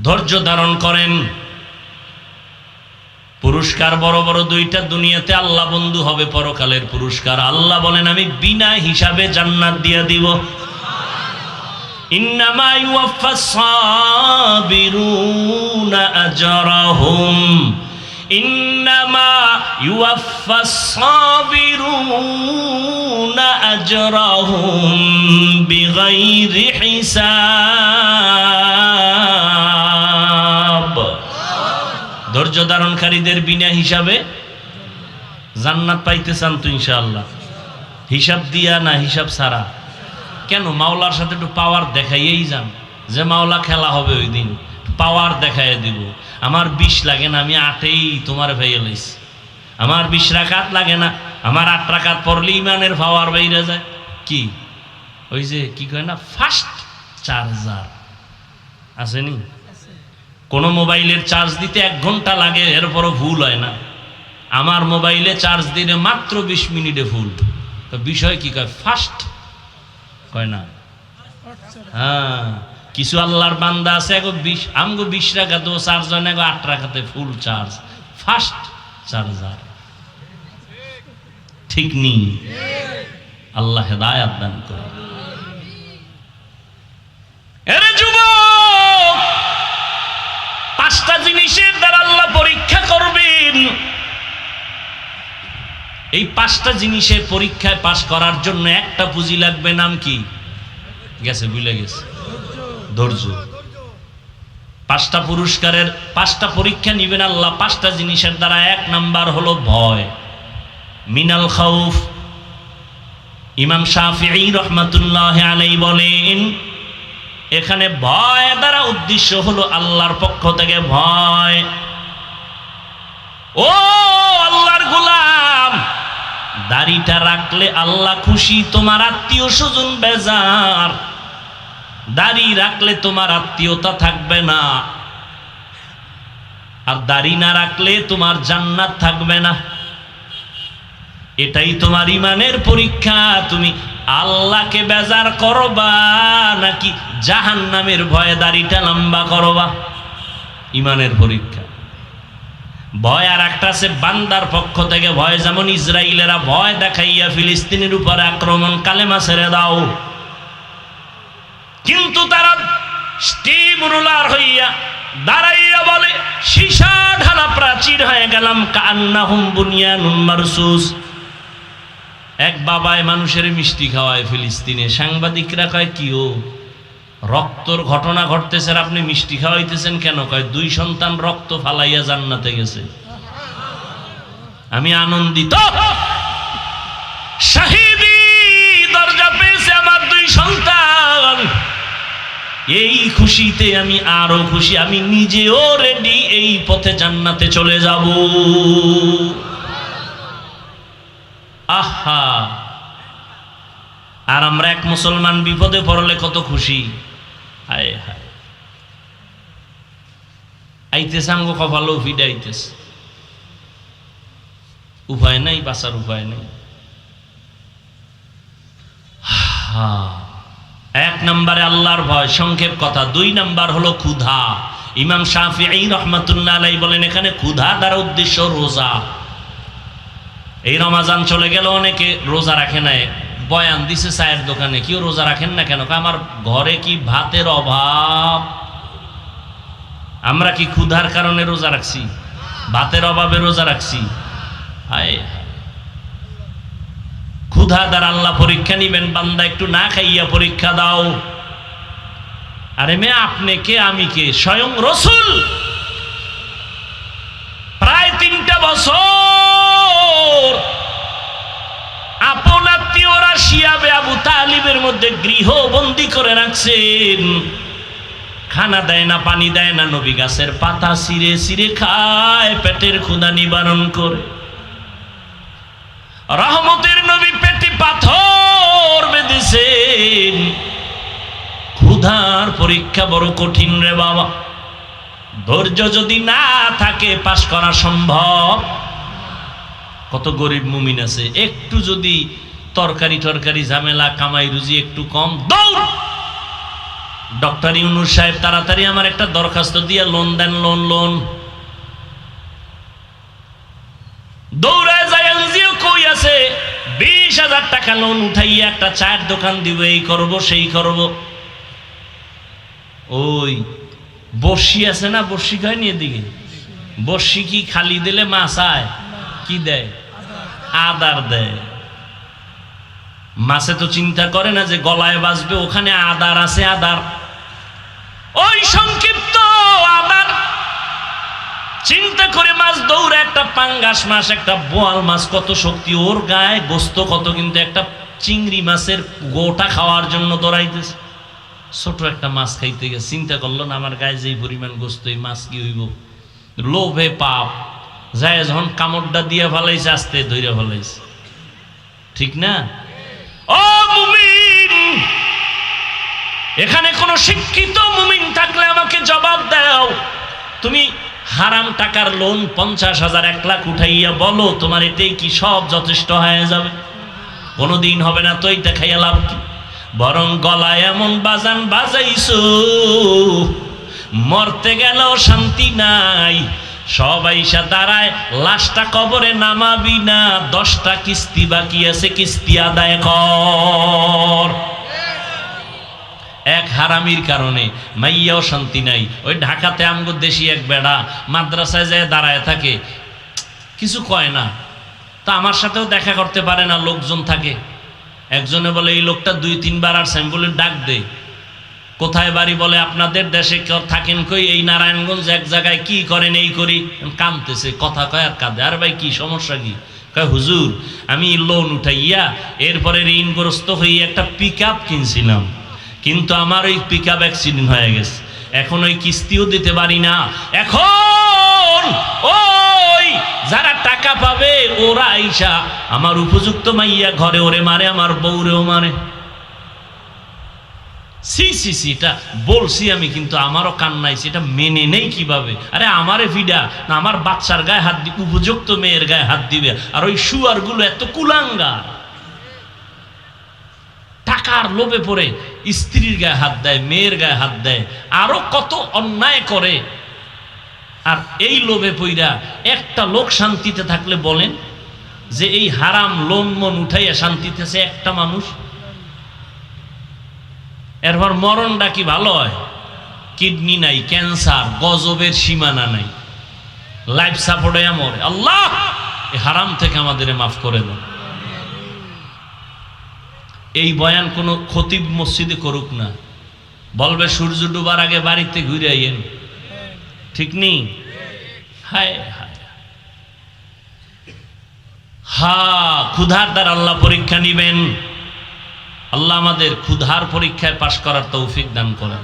ধৈর্য ধারণ করেন। পুরস্কার বড় বড় দুইটা দুনিয়াতে আল্লাহ বন্ধু হবে, পরকালের পুরস্কার আল্লাহ বলেন আমি বিনা হিসাবে জান্নাত দিয়ে দিব। ইন্নামা ইউওয়াফাস সাবিরুনা আজরাহুম, ইন্নামা ইউওয়াফাস সাবিরুনা আজরাহুম বিগাইরি হিসাব। ধৈর্য ধারণকারীদের বিনা হিসাবে জান্নাত পাইতে চান তো ইনশাআল্লাহ? হিসাব দিয়া না হিসাব ছাড়া? কেন? মাওলার সাথে একটু পাওয়ার দেখাইয়েই যান, যে মাওলা খেলা হবে ওই দিন পাওয়ার দেখাইয়া দিব। আমার 20 লাগে না, আমি 8এই তোমার ভাইয়া লাইছি। আমার 20 রাকাত লাগে না, আমার 8 রাকাত পড়লে ইমানের পাওয়ার বাইরে যায়। কি ওই যে কি কয় না, ফাস্ট চার্জার আসেনি? কোন মোবাইলের চার্জ দিতে 1 ঘন্টা লাগে, এরপরও ভুল হয় না। আমার মোবাইলে চার্জ দিলে মাত্র 20 মিনিটে ফুল। তো বিষয় কি কয়? ফাস্ট কয় না? হ্যাঁ, কিছু আল্লাহর বান্দা আছে আমগো 20 রাকাতে চার্জ হয় না, 8 রাকাতে ফুল চার্জ। ফাস্ট চার্জার ঠিক নেই। আল্লাহ হেদায়াত দান করে। এরে যুবক, 5টা জিনিসের দ্বারা আল্লাহ পরীক্ষা করবেন। এই 5টা জিনিসের পরীক্ষায় পাশ করার জন্য একটা পুঁজি লাগবে, নাম কি? গেছে, ভুলে গেছে। ধৈর্য। 5টা পুরস্কারের 5টা পরীক্ষা নিবেন আল্লাহ 5টা জিনিসের দ্বারা। 1 নাম্বার হলো ভয়, মিনাল খাউফ। ইমাম শাফিঈ রাহমাতুল্লাহি আলাইহি বলেন এখানে ভয় দ্বারা উদ্দেশ্য হলো আল্লাহর পক্ষ থেকে ভয়। ও আল্লাহর গোলাম, দাড়িটা রাখলে আল্লাহ খুশি, তোমার আত্মীয় স্বজন বেজার। দাড়ি রাখলে তোমার আত্মীয়তা থাকবে না, আর দাড়ি না রাখলে তোমার জান্নাত থাকবে না। এটাই তোমার ইমানের পরীক্ষা। তুমি আল্লাহকে বেজার করবা নাকি জাহান্নামের ভয়ে দাড়িটা লম্বা করবা? ইমানের পরীক্ষা। ভয় আর একটা আছে বান্দার পক্ষ থেকে ভয়। যেমন ইসরায়েলেরা ভয় দেখাইয়া ফিলিস্তিনের উপরে আক্রমণ, কালেমা ছেড়ে দাও, কিন্তু তারা স্টিম রুলার হইয়া দাঁড়াইয়া বলে সীসা ঢালা প্রাচীর হয়ে গেলাম, কান্নাহুম বুনিয়ানুম মারসুস। এক বাবায় মানুষের মিষ্টি খাওয়ায় ফিলিস্তিনে। সাংবাদিকরা কয় কি ও রক্তর ঘটনা ঘটতেছে আর আপনি মিষ্টি খাওয়াইতেছেন কেন? কয় 2 সন্তান রক্ত ফালাইয়া জান্নাতে গেছে। আমি আনন্দিত, শাহিদি দরজা পেয়েছে আমার 2 সন্তান। এই খুশিতে আমি আরো খুশি, আমি নিজেও রেডি, এই পথে জান্নাতে চলে যাব। আহা, আর আমরা এক মুসলমান বিপদে পড়লে কত খুশি। হায় হায়, আইতেছে আমগো কপালও ফিডে আইতেছে। উপায় নাই, বাঁচার উপায় নাই। 1 নম্বরে আল্লাহর ভয়, সংক্ষেপ কথা। 2 নাম্বার হলো ক্ষুধা। ইমাম শাফিঈ রাহমাতুল্লাহ আলাইহি বলেন এখানে ক্ষুধা দ্বারা উদ্দেশ্য রোজা। এই রমাজান চলে গেল, অনেকে রোজা রাখে নাই। বয়ান দিছে চায়ের দোকানে, কেউ রোজা রাখেন না কেন? আমার ঘরে কি ভাতের অভাব? আমরা কি ক্ষুধার কারণে রোজা রাখছি? ভাতের অভাবে রোজা রাখছি? হায়, ক্ষুধা দ্বারা আল্লাহ পরীক্ষা নিবেন। বান্দা একটু না খাইয়া পরীক্ষা দাও। আরে মেয়ে, আপনি কে আমি কে? স্বয়ং রসুল প্রায় 3টা বছর আপন আত্মীয়রা শিয়াবে আবু তালিবের মধ্যে গৃহবন্দী করে রাখছেন। খানা দেয় না, পানি দেয় না, নবী গাছের পাতা ছিঁড়ে ছিঁড়ে খায় পেটের ক্ষুধা নিবারণ করে। রহমতের নবী পেটে পাথর বেঁধেছেন। ক্ষুধার পরীক্ষা বড় কঠিন রে বাবা। ধৈর্য যদি না থাকে পাশ করা সম্ভব। কত গরিব মুমিন আছে, একটু যদি তরকারি টরকারি ঝামেলা, কামাই রুজি একটু কম, দৌড় ডক্টর ইউনূস সাহেব তাড়াতাড়ি আমার একটা দরখাস্ত দিয়ে লোন দেন, লোন লোন। দৌড়ায় যায়, এনজিও কই আছে, 20,000 টাকা লোন উঠাইয়া একটা চায়ের দোকান দিব, এই করব সেই করব। ওই বর্ষি আছে না, বর্ষি খায়নি এদিকে, বর্ষি কি খালি দিলে মাছ আয়? কি দেয়? আদার দেয়। মাছে তো চিন্তা করে না যে গলায় বাজবে, ওখানে আদার আছে, আদার, ওই সংক্ষিপ্ত আদার চিন্তা করে মাছ দৌড়ে, একটা পাঙ্গাস মাছ, একটা বোয়াল মাছ, কত শক্তি ওর গায়ে, গোস্ত কত, কিন্তু একটা চিংড়ি মাছের গোটা খাওয়ার জন্য দৌড়াইতেছে। ছোট একটা মাছ খাইতে গেছে, চিন্তা করলো না আমার গায়ে যেই পরিমাণ গোস্ত, এই মাছ কি হইব, লোভে পাপ যায়, যখন কামড়টা দিয়ে ফেলাইছে, আস্তে ধইরা ফেলাইছে, ঠিক না? ও মুমিন, এখানে কোন শিক্ষিত মুমিন থাকলে আমাকে জবাব দাও। তুমি হারাম টাকার লোন 50,000 1 লাখ উঠাইয়া বলো তোমার এটাই কি সব যথেষ্ট হয়ে যাবে? কোনোদিন হবে না। তো এইটা খাইয়া লাভ কি? বরং গলায় এমন বাজান বাজাইছো, মরতে গেলেও শান্তি নাই। সবাই সা দাঁড়ায়, লাশটা কবরে নামাবি না, 10টা কিস্তি বাকি আছে, কিস্তি আদায় কর। এক হারামির কারণে মাইয়াও শান্তি নাই। ওই ঢাকাতে আমগো দেশি এক বেড়া মাদ্রাসায় যায় দাঁড়ায় থাকে, কিছু কয় না, তা আমার সাথেও দেখা করতে পারে না, লোকজন থাকে। একজনে বলে এই লোকটা 2-3 বার আর স্যাম্বলের ডাক দে, কোথায় বাড়ি? বলে আপনাদের দেশে থাকেন কই? এই নারায়ণগঞ্জ। এক জায়গায়। কি করেন? এই করি। কামতেছে, কথা কয় আর কাঁদে। আর ভাই কি সমস্যা কি? কয় হুজুর আমি লোন উঠাইয়া এরপরে ঋণগ্রস্ত হয়ে একটা পিকআপ কিনছিলাম, কিন্তু আমার ওই পিকআপ অ্যাক্সিডেন্ট হয়ে গেছে, এখন ওই কিস্তিও দিতে পারি না। এখন ওই যারা টাকা পাবে ওরা আইসা আমার উপযুক্ত মাইয়া ঘরে ওরে মারে, আমার বউরেও মারে। সি সি সি, এটা বলছি আমি, কিন্তু আমারও কান্নাইছি, এটা মেনে নেই কিভাবে? আরে আমারে ভিডা না, আমার বাচ্চার গায়ে হাত দিবে, উপযুক্ত মেয়ের গায়ে হাত দিবে, আর ওই শুয়ার গুলো এত কুলাঙ্গা, টাকার লোভে পড়ে স্ত্রীর গায়ে হাত দেয়, মেয়ের গায়ে হাত দেয়, আরো কত অন্যায় করে। আর এই লোভে পইরা একটা লোক শান্তিতে থাকলে বলেন যে এই হারাম লোন মন উঠাইয়া শান্তিতে আছে একটা মানুষ? এরপর মরণটা কি ভালো হয়? কিডনি নাই, ক্যান্সার, গজবের সীমানা নাই, লাইফ সাপোর্ট হয়ে মরে। আল্লাহ এই হারাম থেকে আমাদের মাফ করে দেন। এই বয়ান কোনো খতিব মসজিদে করুক না, বলবে সূর্য ডুবার আগে বাড়িতে ঘুরে আইয়েন, ঠিক নেই? হায় হায়, হা ক্ষুধার দ্বারা আল্লাহ পরীক্ষা নিবেন। আল্লাহ আমাদের ক্ষুধার পরীক্ষায় পাশ করার তৌফিক দান করেন।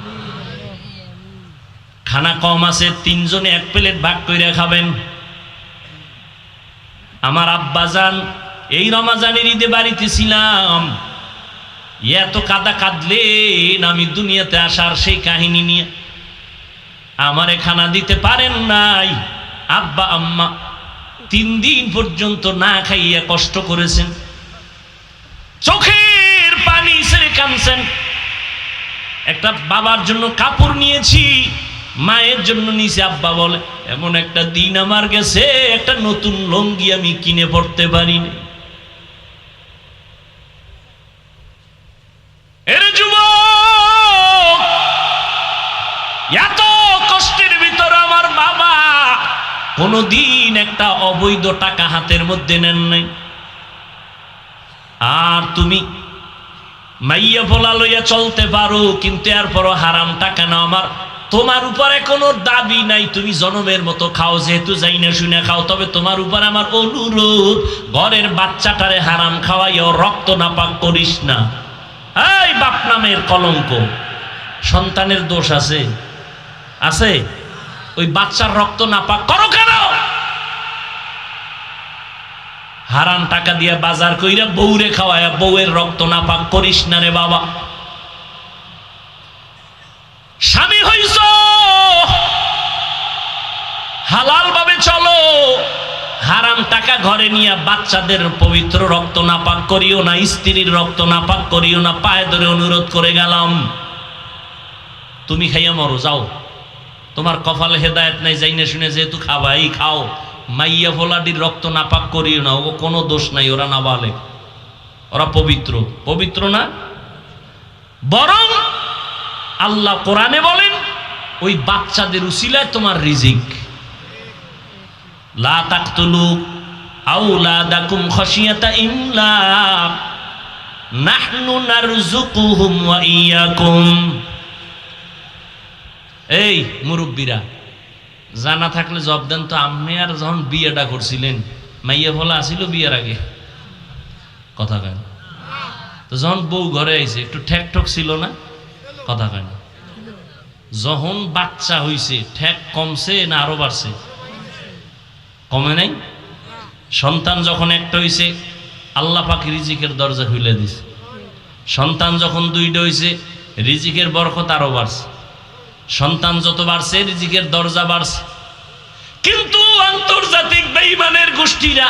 খানা কম আছে, 3 জনে 1 প্লেট ভাগ করে খাবেন। আমার আব্বাজান এই রমাজানের ঈদে বাড়িতে ছিলাম, এত কাদা কাঁদলেন আমি দুনিয়াতে আসার সেই কাহিনী নিয়ে। আমারে খানা দিতে পারেন নাই, আব্বা আম্মা 3 দিন পর্যন্ত না খাইয়া কষ্ট করেছেন, চোখের পানি ছেড়ে কাঁদছেন। একটা বাবার জন্য কাপড় নিয়েছি, মায়ের জন্য নিয়েছি। আব্বা বলে এমন একটা দিন আমার গেছে, একটা নতুন লুঙ্গি আমি কিনে পড়তে পারিনি। এর যুবক, এত কষ্টের ভিতর আমার বাবা কোনদিন একটা অবৈধ টাকা হাতের মধ্যে নেন নাই। আর তুমি মাইয়া ফোলা লইয়া চলতে পারো, কিন্তু এরপরও হারাম টাকা না। আমার তোমার উপরে কোনো দাবি নাই, তুমি জনমের মতো খাও, যেহেতু যাই না শুনে খাও। তবে তোমার উপর আমার অনুরোধ, ঘরের বাচ্চাটারে হারাম খাওয়াইও রক্ত নাপাক করিস না। এই বাপ নামের কলঙ্ক, সন্তানের দোষ আছে আছে, ওই বাচ্চার রক্ত নাপাক করো কেন? হারাম টাকা দিয়ে বাজার কইরা বউরে খাওয়ায়া বউয়ের রক্ত নাপাক করিস না রে বাবা। স্বামী হইছ, হালাল ভাবে চলো, হারাম টাকা ঘরে নিয়ে বাচ্চাদের পবিত্র রক্ত নাপাক করিও না, স্ত্রীর রক্ত নাপাক করিও না, পায়ে ধরে অনুরোধ করে গেলাম। তুমি খাইয়া মরো, যাও, তোমার কপালে হেদায়েত নাই, যাই না শুনে যেহেতু খাবাই খাও। মাইয়া ফোলাডির রক্ত নাপাক করিও না, ও কোনো দোষ নাই, ওরা নাবালেগ, ওরা পবিত্র। পবিত্র না, বরং আল্লাহ কোরআনে বলেন ওই বাচ্চাদের উসিলায় তোমার রিজিক। লা তাকতুলু আওলাদাকুম খাশিয়াতা ইমলাক নাহনু নারযুকুহুম ওয়া ইয়্যাকুম। এই মুরব্বীরা, জানা থাকলে জব দেন তো, আপনি আর যখন বিয়েটা করছিলেন মাইয়া ফলা আসিল বিয়ের আগে? কথা কেন? তো যখন বউ ঘরে আইছে একটু ঠেক ঠক ছিল না? কথা কেন? যখন বাচ্চা হইছে ঠেক কমছে না আরো বাড়ছে? কমে নাই? সন্তান যখন একটা হইছে আল্লাহ পাক রিজিকের দরজা খুলে দিছে। সন্তান যখন দুইটা হইছে রিজিকের বরকত আরো বাড়ছে। সন্তান যত বাড়ছে রিজিকের দরজা বাড়ছে। কিন্তু আন্তর্জাতিক বেঈমানের গোষ্ঠীরা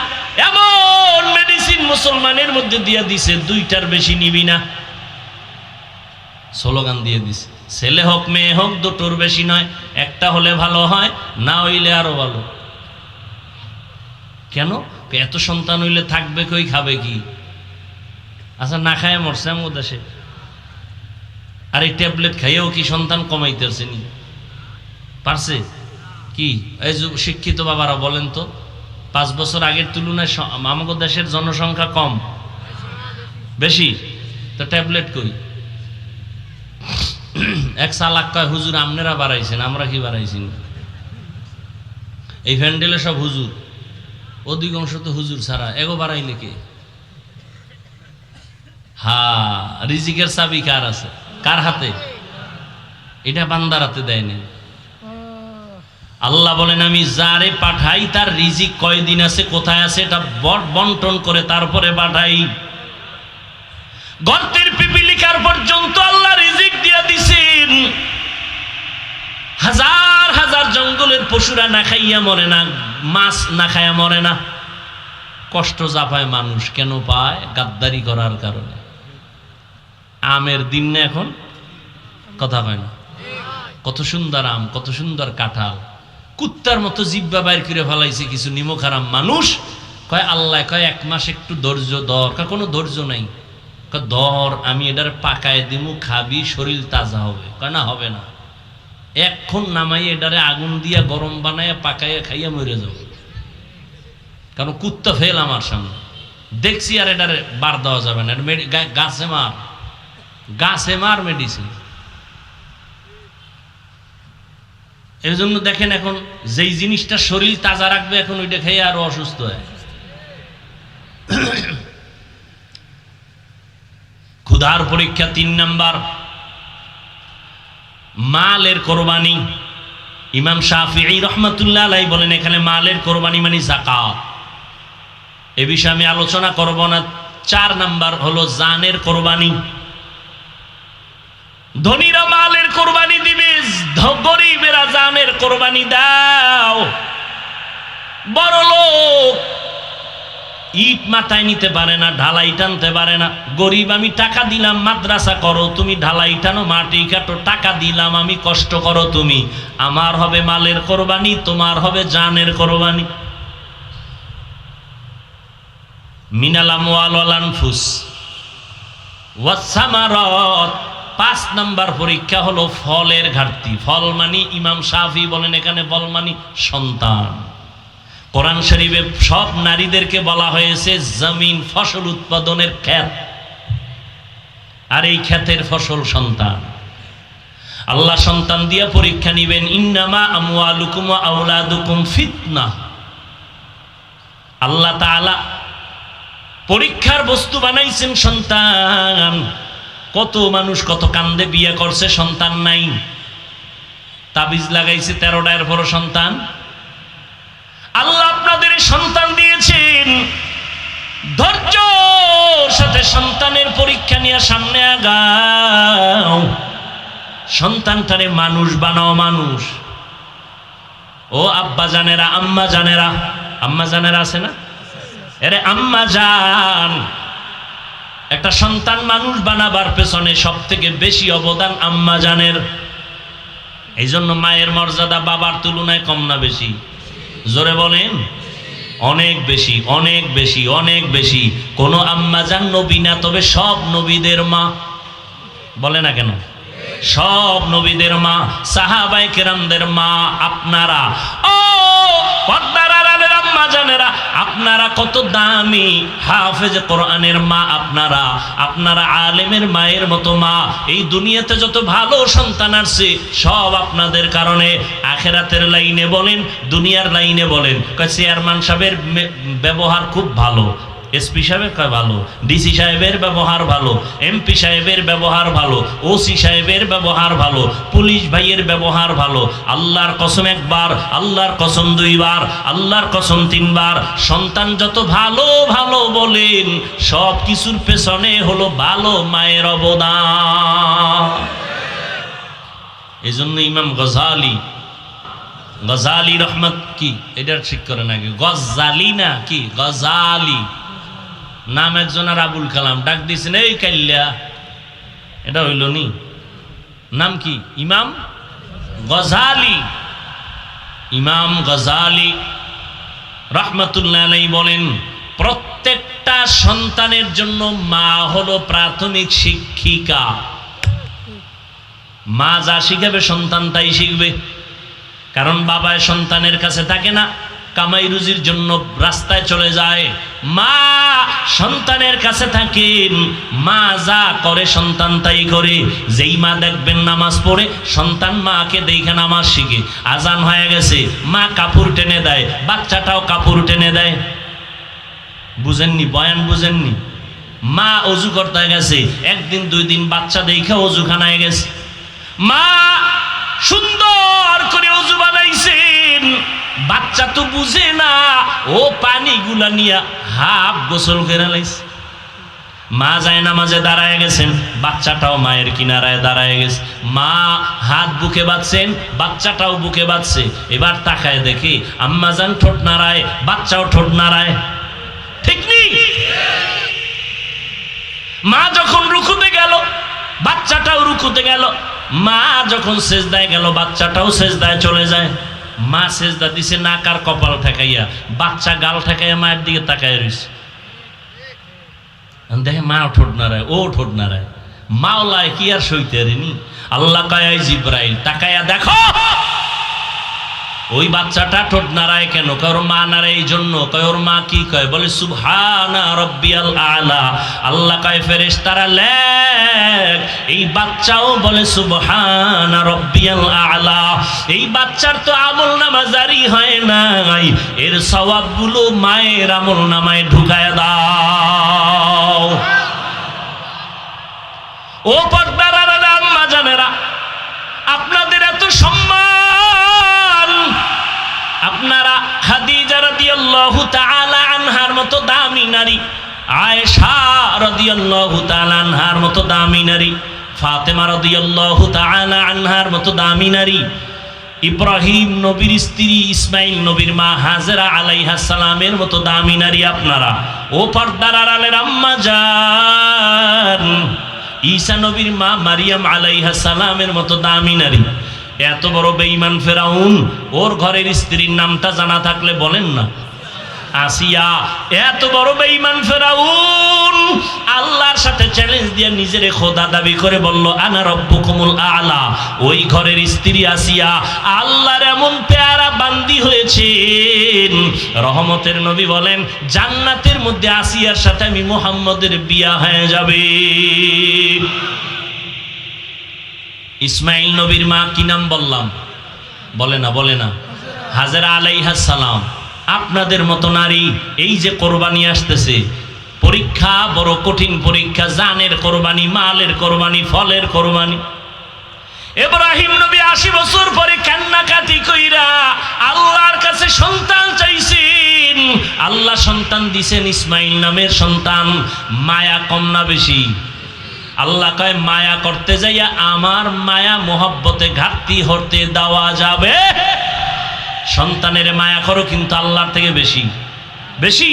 এমন মেডিসিন মুসলমানের মধ্যে দিয়ে দিছে, দুইটার বেশি নিবি না, স্লোগান দিয়ে দিছে। ছেলে হোক মেয়ে হোক দুটোর বেশি নয়, একটা হলে ভালো হয়, না হইলে আরো ভালো। কেন? এত সন্তান হইলে থাকবে কই, খাবে কি? আচ্ছা, না খায় মরছে আমার দেশে, আর এই ট্যাবলেট খাইয়েও কি সন্তান কমাইতেছে নি? পারছে কি? এই যে শিক্ষিত বাবারা বলেন তো, 5 বছর আগের তুলনায় আমাদের দেশের জনসংখ্যা কম বেশি, তো ট্যাবলেট কই? এক চালাক কয় হুজুর আপনারা বাড়াইছেন, আমরা কি বাড়াইছি না? এই প্যান্ডেলে সব হুজুর, অধিকাংশ তো হুজুর ছাড়া, এগো বাড়াইলে কে? রিজিকের চাবি কার আছে? কার হাতে? এটা বান্দার হাতে দেয়নি। আল্লাহ বলেন আমি যারে পাঠাই তার রিজিক কয়দিন আছে, কোথায় আছে, এটা বন্টন করে তারপরে পাঠাই। গর্তের পিপিলিকার পর্যন্ত আল্লাহ রিজিক দিয়া দিছেন। হাজার হাজার জঙ্গলের পশুরা না খাইয়া মরে না, মাছ না খাইয়া মরে না। কষ্ট যা পায় মানুষ কেন পায়? গাদ্দারি করার কারণে। আমের দিন না এখন? কথা কয় না? কত সুন্দর আম, কত সুন্দর কাঁঠাল, কুত্তার মতো জিব্বা বাইর করে ফেলাইছে কিছু নিমখারাম মানুষ। কয় আল্লাহ কয় 1 মাস একটু ধৈর্য ধর। কোনো ধৈর্য নাই। ধর, আমি এটার পাকায় দিমু, খাবি, শরীর তাজা হবে। না, হবে না, এখন নামাই এটারে আগুন দিয়া গরম বানাইয়া পাকাইয়া খাইয়া মরে যাবো। কারণ কুত্তা ফেল আমার সামনে দেখছি, আর এটারে বার দেওয়া যাবে না। গাছে মার মেডিসিন। এর জন্য দেখেন এখন যেই জিনিসটা শরীর তাজা রাখবে, এখন ওইটা খেয়ে আরো অসুস্থ হয়। ক্ষুধার পরীক্ষা 3 নাম্বার, মালের কোরবানি। ইমাম শাফিঈ রহমাতুল্লাহ আলাইহি বলেন এখানে মালের কোরবানি মানে যাকাত। এ বিষয়ে আমি আলোচনা করব না। 4 নাম্বার হলো জানের কোরবানি। ধনীরা মালের কোরবানি দিবে, গরিবেরা জানের কোরবানি দাও। বড় লোক ইট মাথায় নিতে পারে না, ঢালাই টানতে পারে না। গরিব আমি টাকা দিলাম মাদ্রাসা করো, তুমি ঢালাই টানো, মাটি কাটো, টাকা দিলাম আমি, কষ্ট করো তুমি। আমার হবে মালের কোরবানি, তোমার হবে জানের কোরবানি। মিনাল আমওয়াল ওয়াল আনফুস ওয়াস সামারাত। 5 নাম্বার পরীক্ষা হলো ফলের ঘাটতি। ফল মানি ইমাম শাফি বলেন এখানে ফল মানি সন্তান। কোরআন শরীফে সব নারীদেরকে বলা হয়েছে জমিন, ফসল উৎপাদনের ক্ষেত, আর এই ক্ষেতের ফসল সন্তান। আল্লাহ সন্তান দিয়া পরীক্ষা নিবেন। ইন্নামা আমওয়ালুকুম ওয়া আওলাদুকুম ফিতনা। আল্লাহ তাআলা পরীক্ষার বস্তু বানাইছেন সন্তান। কত মানুষ কত কান্দে বিয়ে করছে, সন্তান নাই। তাবিজ লাগাইছে 13টা, এরপরও সন্তান। আল্লাহ আপনাদের সন্তান দিয়েছেন, ধৈর্যের সাথে সন্তানের পরীক্ষা নিয়ে সামনে আগাও। সন্তানটারে মানুষ বানাও। মানুষ ও আব্বা জানেরা, আম্মা জানেরা, আম্মা জানের আছে না? এরে আম্মা জান, একটা সন্তান মানুষ বানাবার পেছনে সব থেকে বেশি অবদান আম্মা জানের। এই জন্য মায়ের মর্যাদা বাবার তুলনায় কম না বেশি? জোরে বলেন। অনেক বেশি, অনেক বেশি, অনেক বেশি। কোন আম্মা জান নবী না, তবে সব নবীদের মা। বলে না কেন? সব নবীদের মা, সাহাবায়ে কেরামদের মা। আপনারা ও পর্দার আড়ালের আম্মা জানেরা, আপনারা কত দামি হাফেজ কোরআনের মা। আপনারা আলেমের মায়ের মতো মা। এই দুনিয়াতে যত ভালো সন্তান আসছে সব আপনাদের কারণে। আখেরাতের লাইনে বলেন, দুনিয়ার লাইনে বলেন। চেয়ারম্যান সাহেবের ব্যবহার খুব ভালো, এসপি সাহেবের কয় ভালো, ডিসি সাহেবের ব্যবহার ভালো, এমপি সাহেবের ব্যবহার ভালো, ওসি সাহেবের ব্যবহার ভালো, পুলিশ ভাইয়ের ব্যবহার ভালো। আল্লাহর কসম একবার, আল্লাহর কসম দুইবার, আল্লাহর কসম তিনবার। সন্তান যত ভালো ভালো বলেন, সব কিছুর পেছনে হলো ভালো মায়ের অবদান। এই জন্য ইমাম গজালি রহমত কি এটা ঠিক করে নাকি? গজালি না কি গজালি নাম একজন, আর আবুল কালাম ডাক দিয়েছেন এই কাল্লা, এটা হইল নি? নাম কি? ইমাম গজালি। ইমাম গজালি রহমতুল্লাহ আলাইহি বলেন, প্রত্যেকটা সন্তানের জন্য মা হলো প্রাথমিক শিক্ষিকা। মা যা শিখাবে সন্তান তাই শিখবে। কারণ বাবা সন্তানের কাছে থাকে না, কামাই রুজির জন্য রাস্তায় চলে যায়। মা সন্তানের কাছে থাকেন, মা যা করে সন্তান তাই করে। যেই মা দেখবেন নামাজ পড়ে, সন্তান মাকে দেখে নামাজ শিখে। আজান হয়ে গেছে, মা কাপড় টেনে দেয়, বাচ্চাটাও কাপড় টেনে দেয়। বুঝেননি? বয়ান বুঝেননি? মা অজু করতে গেছে, একদিন দুই দিন বাচ্চা দেখে অজুখানায় গেছে, মা সুন্দর করে অজু বানাইছেন। বাচ্চা তো বুঝে না, ও পানিগুলা নিয়ে হাফ গোসল করে লাইছে। মা যায় নামাজে দাঁড়ায় গেছেন, বাচ্চাটাও মায়ের কিনারায় দাঁড়ায় গেছে। মা হাত বুকে বাঁধছেন, বাচ্চাটাও বুকে বাঁধছে। এবার তাকায় দেখি আম্মা জান ঠোঁট নাড়ায়, বাচ্চাও ঠোঁট নাড়ায়। ঠিক নেই? মা যখন রুকুতে গেল, বাচ্চাটাও রুকুতে গেল। মা যখন সেজদায় গেল, বাচ্চাটাও সেজদায় চলে যায়। মা সেজদা দিছে নাক আর কপাল ঠেকাইয়া, বাচ্চা গাল ঠেকাইয়া মায়ের দিকে তাকায় রইছে। দেখে মা ঠোঁট নাড়ায়, ও ঠোঁট নাড়ায়। মাওলায় কি আর সইতে নি? আল্লাহ কয় জিব্রাইল তাকাইয়া দেখো ওই বাচ্চাটা ঠোঁট নাড়ায় কেন? কয় ওর মা নাড়ায় এই জন্য। কয় ওর মা কি কয়? বলে সুবহানা রাব্বিয়াল আলা। আল্লাহ কয় ফেরেশতারা লেখ, এই বাচ্চাও বলে সুবহানা রাব্বিয়াল আলা। এই বাচ্চার তো আমলনামা জারি হয় নাই, এর সওয়াবগুলো মায়ের আমলনামায় ঢুকায় দাও। ও পর্দার আড়ালে আম্মা জানেরা, আপনাদের এত সম্মান, আপনারা খাদিজা রাদিয়াল্লাহু তাআলা আনহার মতো দামি নারী, আয়েশা রাদিয়াল্লাহু তাআলা আনহার মতো দামি নারী, ফাতেমা রাদিয়াল্লাহু তাআলা আনহার মতো দামি নারী, ইব্রাহিম নবীর স্ত্রী, ইসমাইল নবীর মা হাজেরা আলাইহা সালামের মতো দামি নারী আপনারা। ও পর্দার আড়ালের আম্মা জান, ঈসা নবীর মা মারিয়াম আলাইহা সালামের মতো দামি নারী। এত বড় বেঈমান ফেরাউন, ওর ঘরের স্ত্রীর নামটা জানা থাকলে বলেন না? আসিয়া। এত বড় বেঈমান ফেরাউন আল্লাহর সাথে চ্যালেঞ্জ দিয়ে নিজেরে খোদা দাবি করে বলল আনা রব্বুকুমুল আলা। ওই ঘরের স্ত্রী আসিয়া আল্লাহর এমন পেয়ারা বান্দি হয়েছেন, রহমতের নবী বলেন জান্নাতের মধ্যে আসিয়ার সাথে আমি মুহাম্মদের বিয়া হয়ে যাবে। ইসমাইল নবীর মা কি নাম বললাম? বলে না? হাজেরা আলাইহা সালাম। আপনাদের মতো নারী, এই যে কোরবানি আসতেছে, পরীক্ষা বড় কঠিন পরীক্ষা, জানের কোরবানি, মালের কোরবানি, ফলের কোরবানি। ইব্রাহিম নবী 80 বছর পরে কান্নাকাটি কইরা আল্লাহর কাছে সন্তান চাইছেন, আল্লাহ সন্তান দিছেন, ইসমাইল নামের সন্তান। মায়া কম না বেশি? আল্লাহ কয় মায়া করতে যাইয়া আমার মায়া মোহব্বতে ঘাটতি হতে দেওয়া যাবে সন্তানের মায়া করো, কিন্তু আল্লাহর থেকে বেশি বেশি।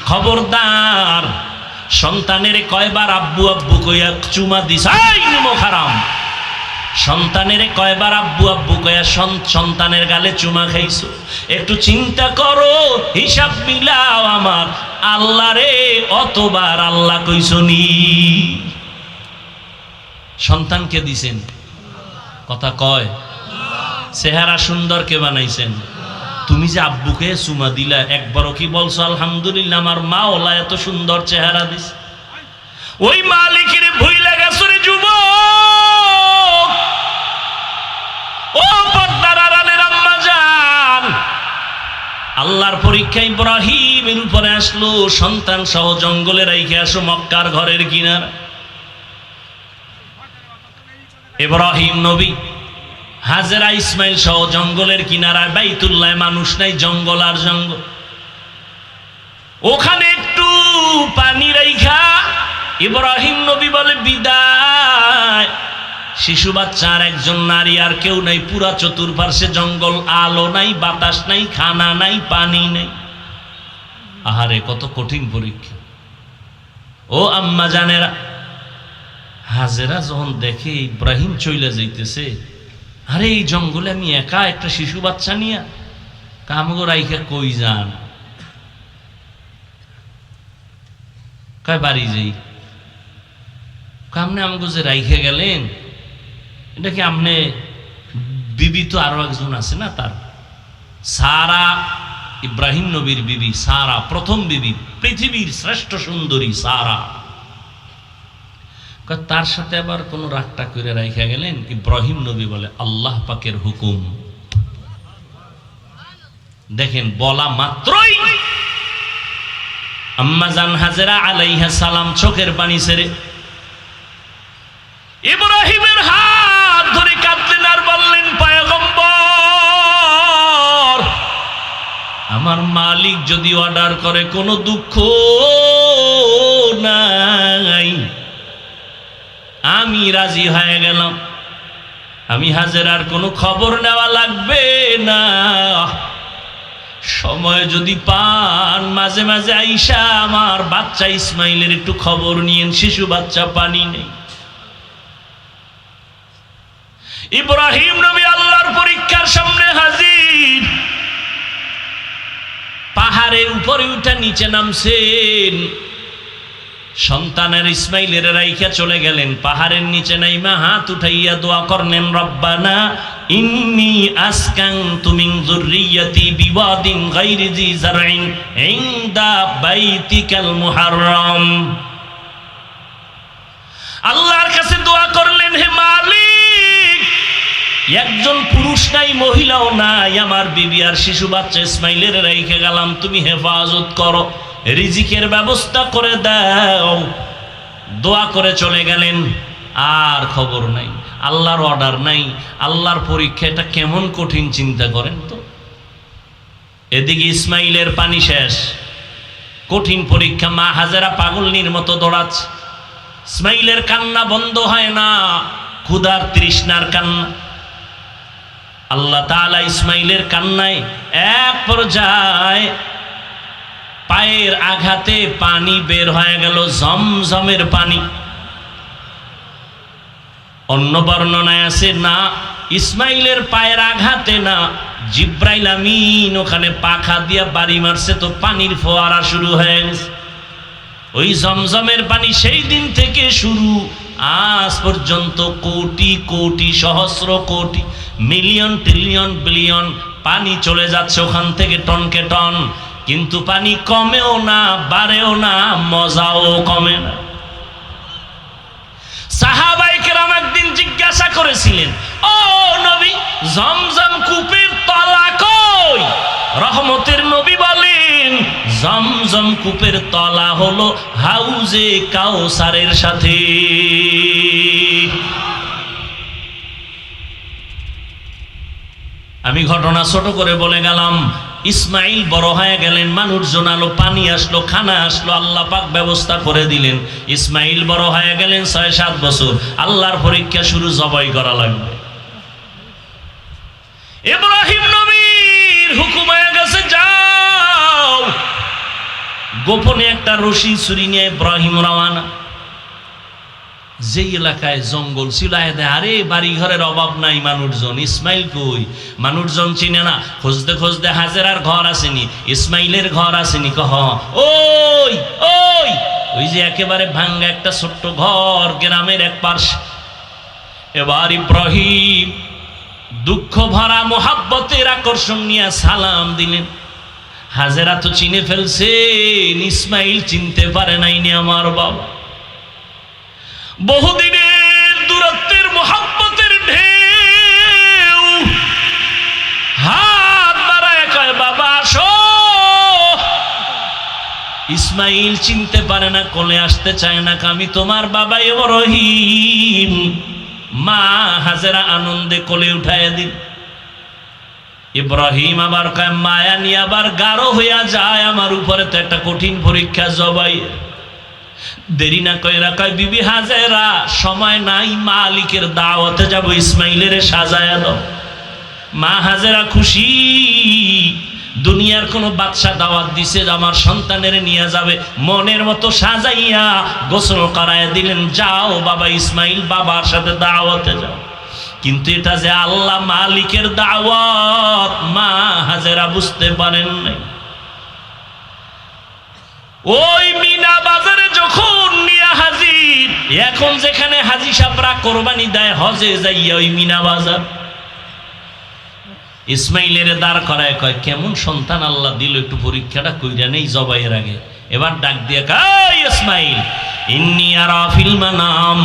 খবরদার, সন্তানের কয়বার আব্বু আব্বু কইয়া চুমা দিস, হারাম। সন্তানের কয়বার আব্বু আব্বু কইয়া সন্তানের গালে চুমা খাইছো? একটু চিন্তা করো, হিসাব মিলাও আমার আল্লাহ রে, অতবার আল্লাহ কইছনি। সন্তানকে দিছেন, কথা কয়। চেহারা সুন্দর কে বানাইছেন? তুমি যে আব্বুকে চুমা দিলা, একবারও কি বলছো আলহামদুলিল্লাহ আমার মা ওলা এত সুন্দর চেহারা দিস? ওই মালিকের ভুইলা গেছো রে যুবক। ও পর্দার আড়ালের আম্মা জান, আল্লাহর পরীক্ষা ইব্রাহিমের উপরে আসলো, সন্তান সহ জঙ্গলে রাইখে আসো মক্কার ঘরের কিনারা। ইব্রাহিম নবী হাজেরা ইসমাইল সহ জঙ্গলের কিনারায়, বাইতুল্লাহ মানুষ নাই, জঙ্গল আর জঙ্গল। ওখানে একটু পানি রাইখা ইব্রাহিম নবী বলে বিদায়। শিশু বাচ্চা আর একজন নারী, আর কেউ নাই, পুরা চতুর্পার্শ্বে জঙ্গল, আলো নাই, বাতাস নাই, খানা নাই, পানি নাই। আহারে কত কঠিন পরীক্ষা। ও আম্মা জানেরা, হাজেরা যখন দেখে ইব্রাহিম চইলা যাইতেছে, আরে এই জঙ্গলে আমি একা একটা শিশু বাচ্চা নিয়া কামগো রাইখা কই যান? কয় বাড়ি যাই। কামনে আমগো যে রাইখে গেলেন, এটা কি আমনে বিবি তো আরো একজন আছে না, তার সারা, ইব্রাহিম নবীর বিবি সারা, প্রথম বিবি, পৃথিবীর শ্রেষ্ঠ সুন্দরী সারা। তার সাথে আবার কোন রাগটা করে রাইখা গেলেন? ইব্রাহিম নবী বলে আল্লাহ পাকের হুকুম। দেখেন, বলা মাত্রই আম্মা জান হাজেরা আলাইহিস সালাম চোখের পানি ছেড়ে ইব্রাহিমের হাত ধরে কাঁদলেন আর বললেন, পয়গম্বর, আমার মালিক যদি অর্ডার করে কোনো দুঃখ নাই, আমি রাজি হয়ে গেলাম। আমি হাজেরার কোনো খবর নেওয়া লাগবে না। সময় যদি পান, মাঝে মাঝে আইসা আমার বাচ্চা ইসমাইলের একটু খবর নিয়েন, শিশু বাচ্চা, পানি নেই। ইব্রাহিম নবী আল্লাহর পরীক্ষার সামনে হাজির। পাহাড়ের উপরে উঠে নিচে নামছেন, সন্তানের ইসমাইলের রাইখা চলে গেলেন। পাহাড়ের নিচে নাইমা হাত উঠাইয়া দোয়া করলেন, রব্বানা ইন্নী আসকানতু মিন যুররিয়াতি বিওয়াদিন গায়রি জি যারইন ইনদা বাইতিকাল মুহাররম। আল্লাহর কাছে দোয়া করলেন, হে মালিক, একজন পুরুষ নাই, মহিলাও নাই, আমার বিবি আর শিশু বাচ্চা ইসমাইলের রাইখা গেলাম, তুমি হেফাজত করো, রিজিকের ব্যবস্থা করে দাও। দোয়া করে চলে গেলেন, আর খবর নাই, আল্লাহর অর্ডার নাই, আল্লাহর পরীক্ষা। এটা কেমন কঠিন চিন্তা করেন তো। এদিকে ইসমাইলের পানি শেষ, কঠিন পরীক্ষা। মা হাজেরা পাগলনির মতো দৌড়াচ্ছে, ইসমাইলের কান্না বন্ধ হয় না, ক্ষুধার তৃষ্ণার কান্না। আল্লাহ তাআলা ইসমাইলের কান্নায় এক পর্যায়ে পায়ের আঘাতে পানি বের হয়ে গেল, জমজমের পানি। অন্য বর্ণনায় আছে না, ইসমাইলের পায়ের আঘাতে না, জিব্রাইল আমিন ওখানে পাখা দিয়া বাড়ি মারছে, তো পানির ফোয়ারা শুরু হয়ে গেছে। ওই জমজমের পানি সেই দিন থেকে শুরু, আজ পর্যন্ত কোটি কোটি, সহস্র কোটি, মিলিয়ন, ট্রিলিয়ন, বিলিয়ন পানি চলে যাচ্ছে ওখান থেকে টনকে টন, কিন্তু পানি কমেও না, বাড়েও না, মজাও কমে না। সাহাবায়ে কেরাম একদিন জিজ্ঞাসা করেছিলেন, ও নবী, জমজম কূপের তলা কই? রহমতের নবী বলেন, জমজম কূপের তলা হলো হাউজে কাউসারের সাথে। আমি ঘটনা ছোট করে বলে গেলাম। ইসমাইল বড় হয়ে গেলেন, মানুষজন আলো, পানি আসলো, খানা আসলো, আল্লাহ পাক ব্যবস্থা করে দিলেন। ইসমাইল বড় হয়ে গেলেন, 6-7 বছর। আল্লাহর পরীক্ষা শুরু, জবাই করা লাগবে। ইব্রাহিম নবীর গোপনে একটা রশি ছুরি নিয়ে ইব্রাহিম রওয়ানা। যেই এলাকায় জঙ্গল ছিল, আরে বাড়ি ঘরের অভাব নাই, মানুষজন, ইসমাইল কই? মানুষজন চিনে না। খুঁজতে খুঁজতে হাজেরার ঘর আসেনি, ইসমাইলের ঘর আসেনি। কহ ওই ওই ওই যে একেবারে ভাঙ্গা একটা ছোট্ট ঘর গ্রামের এক পার্শ্বে। এবার ইব্রাহিম দুঃখ ভরা মোহাব্বতের আকর্ষণ নিয়ে সালাম দিলেন। হাজেরা তো চিনে ফেলছেন, ইসমাইল চিনতে পারে নাইনি আমার বাবা। বহুদিনের দূরত্বের মোহাব্বতের ঢেউ, হাত বাড়ায় কয় বাবা আসো। ইসমাইল চিনতে পারে না, কোলে আসতে চায় না, আমি তোমার বাবা ইব্রাহিম। মা হাজেরা আনন্দে কোলে উঠায় দিন। ইব্রাহিম আবার কয় মায়া নিয়ে আবার গাঢ় হইয়া যায় আমার উপরে, তো একটা কঠিন পরীক্ষা জবাই। দেরি না কইরা কয় বিবি হাজেরা সময় নাই, মালিকের দাওয়াতে যাব, ইসমাইলের সাজায়া দাও। মা হাজেরা খুশি, দুনিয়ার কোন বাদশা দাওয়াত দিছে আমার সন্তানের নিয়ে যাবে, মনের মতো সাজাইয়া গোসল করায় দিলেন। যাও বাবা ইসমাইল বাবার সাথে দাওয়াতে যাও। কিন্তু এটা যে আল্লাহ মালিকের দাওয়াত, মা হাজেরা বুঝতে পারেন নাই। ওই মিনা বাজারে যখন নিয়া হাজির, এখন যেখানে হাজি সাহেবরা কোরবানি দেয় হজে যাইয়া ওই মিনা বাজার, ইসমাইলের দাঁড় করায় কয় কেমন সন্তান আল্লাহ দিল, একটু পরীক্ষাটা কইরা নেই জবাইয়ের আগে। এবার ডাক দিয়ে কয় ইসমাইল ইন্নী আরা ফিল মানাম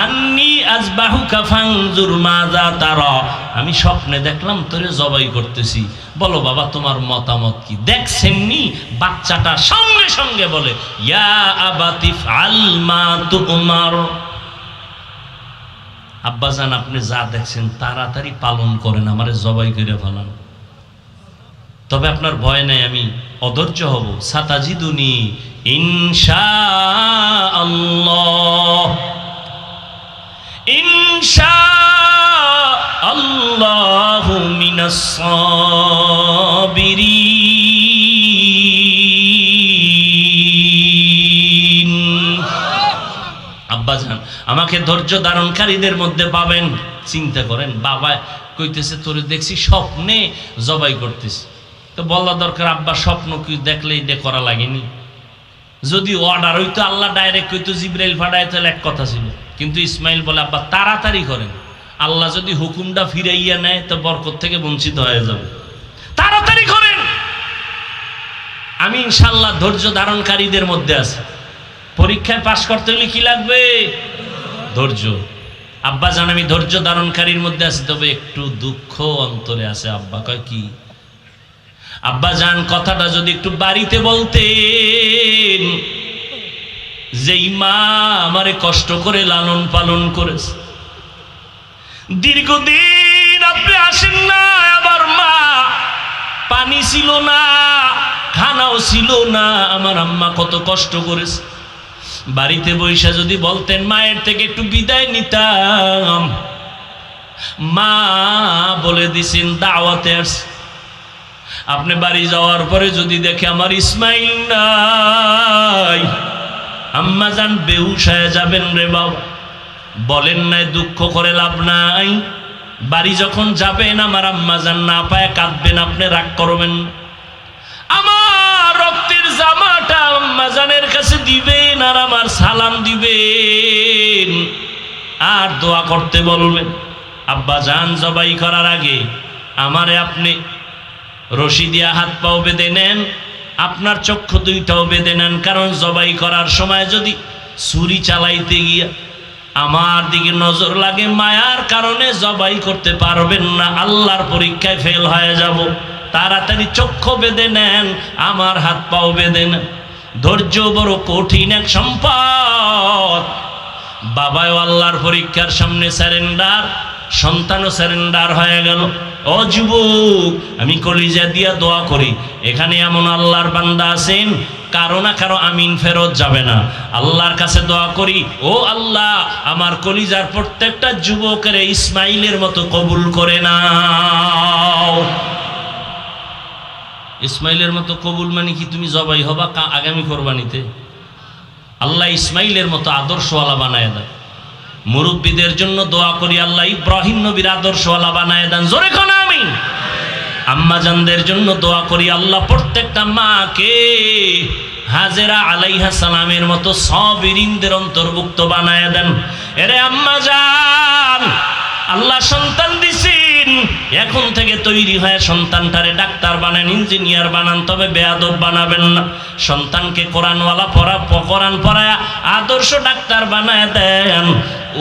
আন্নী আযবাহুকা ফানজুর মাযা তারা, আমি স্বপ্নে দেখলাম তোরে জবাই করতেছি, বলো বাবা তোমার মতামত কি? দেখছেননি বাচ্চাটা সঙ্গে সঙ্গে বলে ইয়া আবাতি ফাল মা তুমার। আব্বাজান আপনি যা দেখছেন তাড়াতাড়ি পালন করেন, আমারে জবাই করে ফেলান। তবে আপনার ভয় নাই, আমি অধৈর্য হব। সাতাজিদুনি ইনশাআল্লাহ, ইনশাআল্লাহু মিনাস সাবিরিন। আব্বাজান আমাকে ধৈর্য ধারণকারীদের মধ্যে পাবেন। চিন্তা করেন, বাবা কইতেছে তোরে দেখছি স্বপ্নে জবাই করতেছি, তো বলা দরকার আব্বা স্বপ্ন কি দেখলে এটা করা লাগেনি। যদি অর্ডার হইতো আল্লাহ ডাইরেক্ট কইতো জিবরাইল ফাটায় তাহলে এক কথা ছিল, কিন্তু ইসমাইল বলে আব্বা তাড়াতাড়ি করেন, আল্লাহ যদি হুকুমটা ফিরাইয়া নেয় তো বরকত থেকে বঞ্চিত হয়ে যাবে, তাড়াতাড়ি করেন। আমি ইনশাআল্লাহ ধৈর্য ধারণকারীদের মধ্যে আছি। পরীক্ষায় পাশ করতে হলে কি লাগবে? ধৈর্য। আব্বা জান আমি ধৈর্য ধারণকারীর মধ্যে আছি, তবে একটু দুঃখ অন্তরে আছে। আব্বা কয় কি? আব্বা জান কথাটা যদি একটু বাড়িতে বলতেন, যেই মা আমারে কষ্ট করে লালন পালন করেছে, দীর্ঘদিন আপনি আসেন না, আবার মা পানি ছিল না, খানাও ছিল না, আমার আম্মা কত কষ্ট করেছে। বাড়িতে বৈশা যদি বলতেন মায়ের থেকে একটু বিদায় নিতাম। মা বলে দিছেন দাওয়াতে আসছে। আপনি বাড়ি যাওয়ার পরে যদি দেখে আমার ইসমাইল নাই, আম্মা জান বেহুশ হয়ে যাবেন রে বাবা। বলেন নাই দুঃখ করে লাভ নাই। বাড়ি যখন যাবেন আমার আম্মা জান না পায় কাঁদবেন, আপনি রাগ করবেন। আমার রক্তের জামাটা আম্মা জানের কাছে দিবেন আর আমার সালাম দিবেন আর দোয়া করতে বলবেন। আব্বা জান জবাই করার আগে আমারে আপনি রশি দিয়া হাত পাও বেঁধে নেন, আপনার চক্ষু দুইটাও বেঁধে নেন, কারণ জবাই করার সময় যদি ছুরি চালাইতে গিয়া আমার দিকে নজর লাগে, মায়ার কারণে জবাই করতে পারবেন না, আল্লাহর পরীক্ষায় ফেল হয়ে যাব। তাড়াতাড়ি চক্ষু বেঁধে নেন, আমার হাত পাও বেঁধে নেন। ধৈর্য বড় কঠিন এক সম্পদ। বাবাও আল্লাহর পরীক্ষার সামনে স্যারেন্ডার, সন্তানও স্যারেন্ডার হয়ে গেল। ও যুবক, আমি কলিজা দিয়া দোয়া করি, এখানে এমন আল্লাহর বান্দা আছেন কারো না কারো আমিন ফেরত যাবে না। আল্লাহর কাছে দোয়া করি, ও আল্লাহ আমার কলিজার প্রত্যেকটা যুবকের ইসমাইলের মতো কবুল করে নাও। ইসমাইলের মতো কবুল মানে কি তুমি জবাই হবা আগামী কোরবানিতে? আল্লাহ ইসমাইলের মতো আদর্শওয়ালা বানায় দেন। মুরব্বীদের জন্য দোয়া করি আল্লাহ ইব্রাহিম নবীর আদর্শওয়ালা বানায় দেন। জোরে কোন আমিন। আম্মাজানদের জন্য দোয়া করি আল্লাহ প্রত্যেকটা মাকে হাজেরা আলাইহা সালামের মতো সাবিরিনদের অন্তর্ভুক্ত বানায় দেন। এরে আম্মাজান, আল্লাহ সন্তান দিছেন, এখন থেকে তৈরি হয়ে সন্তানটারে ডাক্তার বানান, ইঞ্জিনিয়ার বানান, তবে বেয়াদব বানাবেন না। সন্তানকে কোরআনওয়ালা কোরআন পড়ায় আদর্শ ডাক্তার বানায় দেন।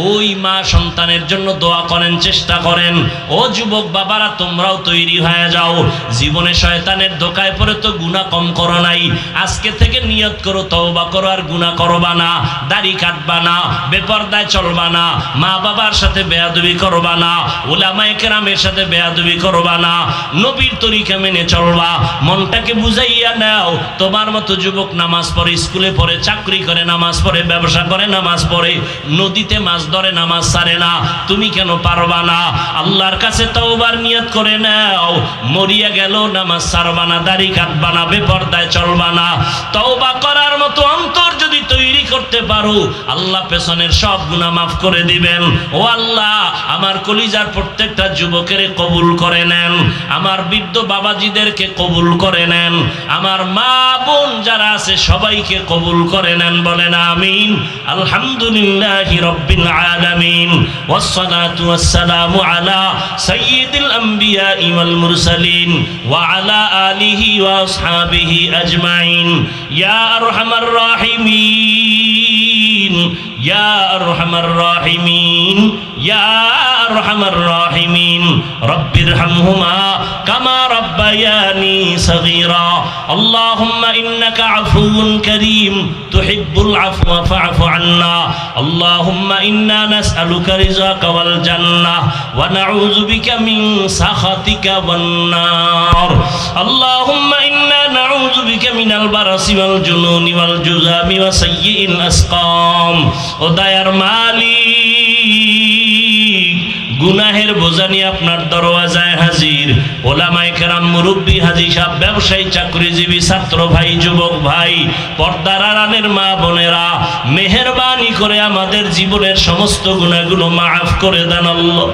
ওই মা সন্তানের জন্য দোয়া করেন, চেষ্টা করেন। ও যুবক বাবারা, তোমরাও তৈরি হয়ে যাও। জীবনে শয়তানের ধোকায় পড়ে তো গুনাহ কম করো নাই, আজকে থেকে নিয়ত করো তওবা করো, আর গুনাহ করবা না, দাড়ি কাটবা না, বেপরদায় চলবা না, মা বাবার সাথে বেয়াদবি করবা না, উলামায়ে কেরামের সাথে বেয়াদবি করবা না, নবীর তরিকা মেনে চলবা। মনটাকে বুঝাইয়া নাও। তোমার মতো যুবক নামাজ পড়ে, স্কুলে পড়ে, চাকরি করে নামাজ পড়ে, ব্যবসা করে নামাজ পড়ে, নদীতে মাছ ধরে নামাজ ছাড়ে না, তুমি কেন পারবা না? আল্লাহর কাছে তওবার নিয়ত করে নাও। মরিয়া গেল নামাজ ছাড়বা না, দাড়ি কাটবা না, বেপরদায় চলবা না। তওবা করার মতো অন্তর যদি তৈরি করতে পারো, আল্লাহ পেছনের সব গুনাহ মাফ করে দিবেন। ও আল্লাহ, আমার কলিজার প্রত্যেকটা যুবকের কবুল করে নেন, আমার বৃদ্ধ বাবাজিদেরকে কবুল করে নেন, আমার মা বোন যারা আছে সবাইকে কবুল করে নেন। বলেন আমিন। আলহামদুলিল্লাহি রাব্বিল আলামিন, ওয়াসসালাতু ওয়াসসালামু আলা সাইয়্যিদিল আমবিয়া ওয়াল মুরসালিন ওয়া আলা আলিহি ওয়া আসহাবিহি আজমাইন। ইয়া আরহামার রাহিমিন, ইয়া আরহামার রাহিমিন, ইয়া আরহামার রাহিমিন। রব্বিরহামহুমা কামা রাব্বায়ানি সগীরা। আল্লাহুম্মা ইন্নাকা আফুউন কারীম তুহিব্বুল আফওয়া ফা'ফু আন্না। আল্লাহুম্মা ইন্না নাসআলুকা রিযাকা ওয়াল জান্নাহ ওয়া নাউযু বিকা মিন সাখাতিকা ওয়ান নার। আল্লাহুম্মা ইন্না নাউযু বিকা মিনাল বারাসি ওয়াল জুনুনি ওয়াল জুযামি ওয়া সাইয়্যিল আসকাম। ও দয়ার মালিক, গুনাহের বোঝা নিয়ে আপনার দরওয়াজায় হাজির। ওলামায়ে কেরাম, মুরব্বী, হাজী সাহেব, ব্যবসায়ী, চাকরিজীবী, ছাত্র ভাই, যুবক ভাই, পর্দার আড়ালের মা বোনেরা, মেহেরবানি করে আমাদের জীবনের সমস্ত গুনাহগুলো মাফ করে দেন আল্লাহ।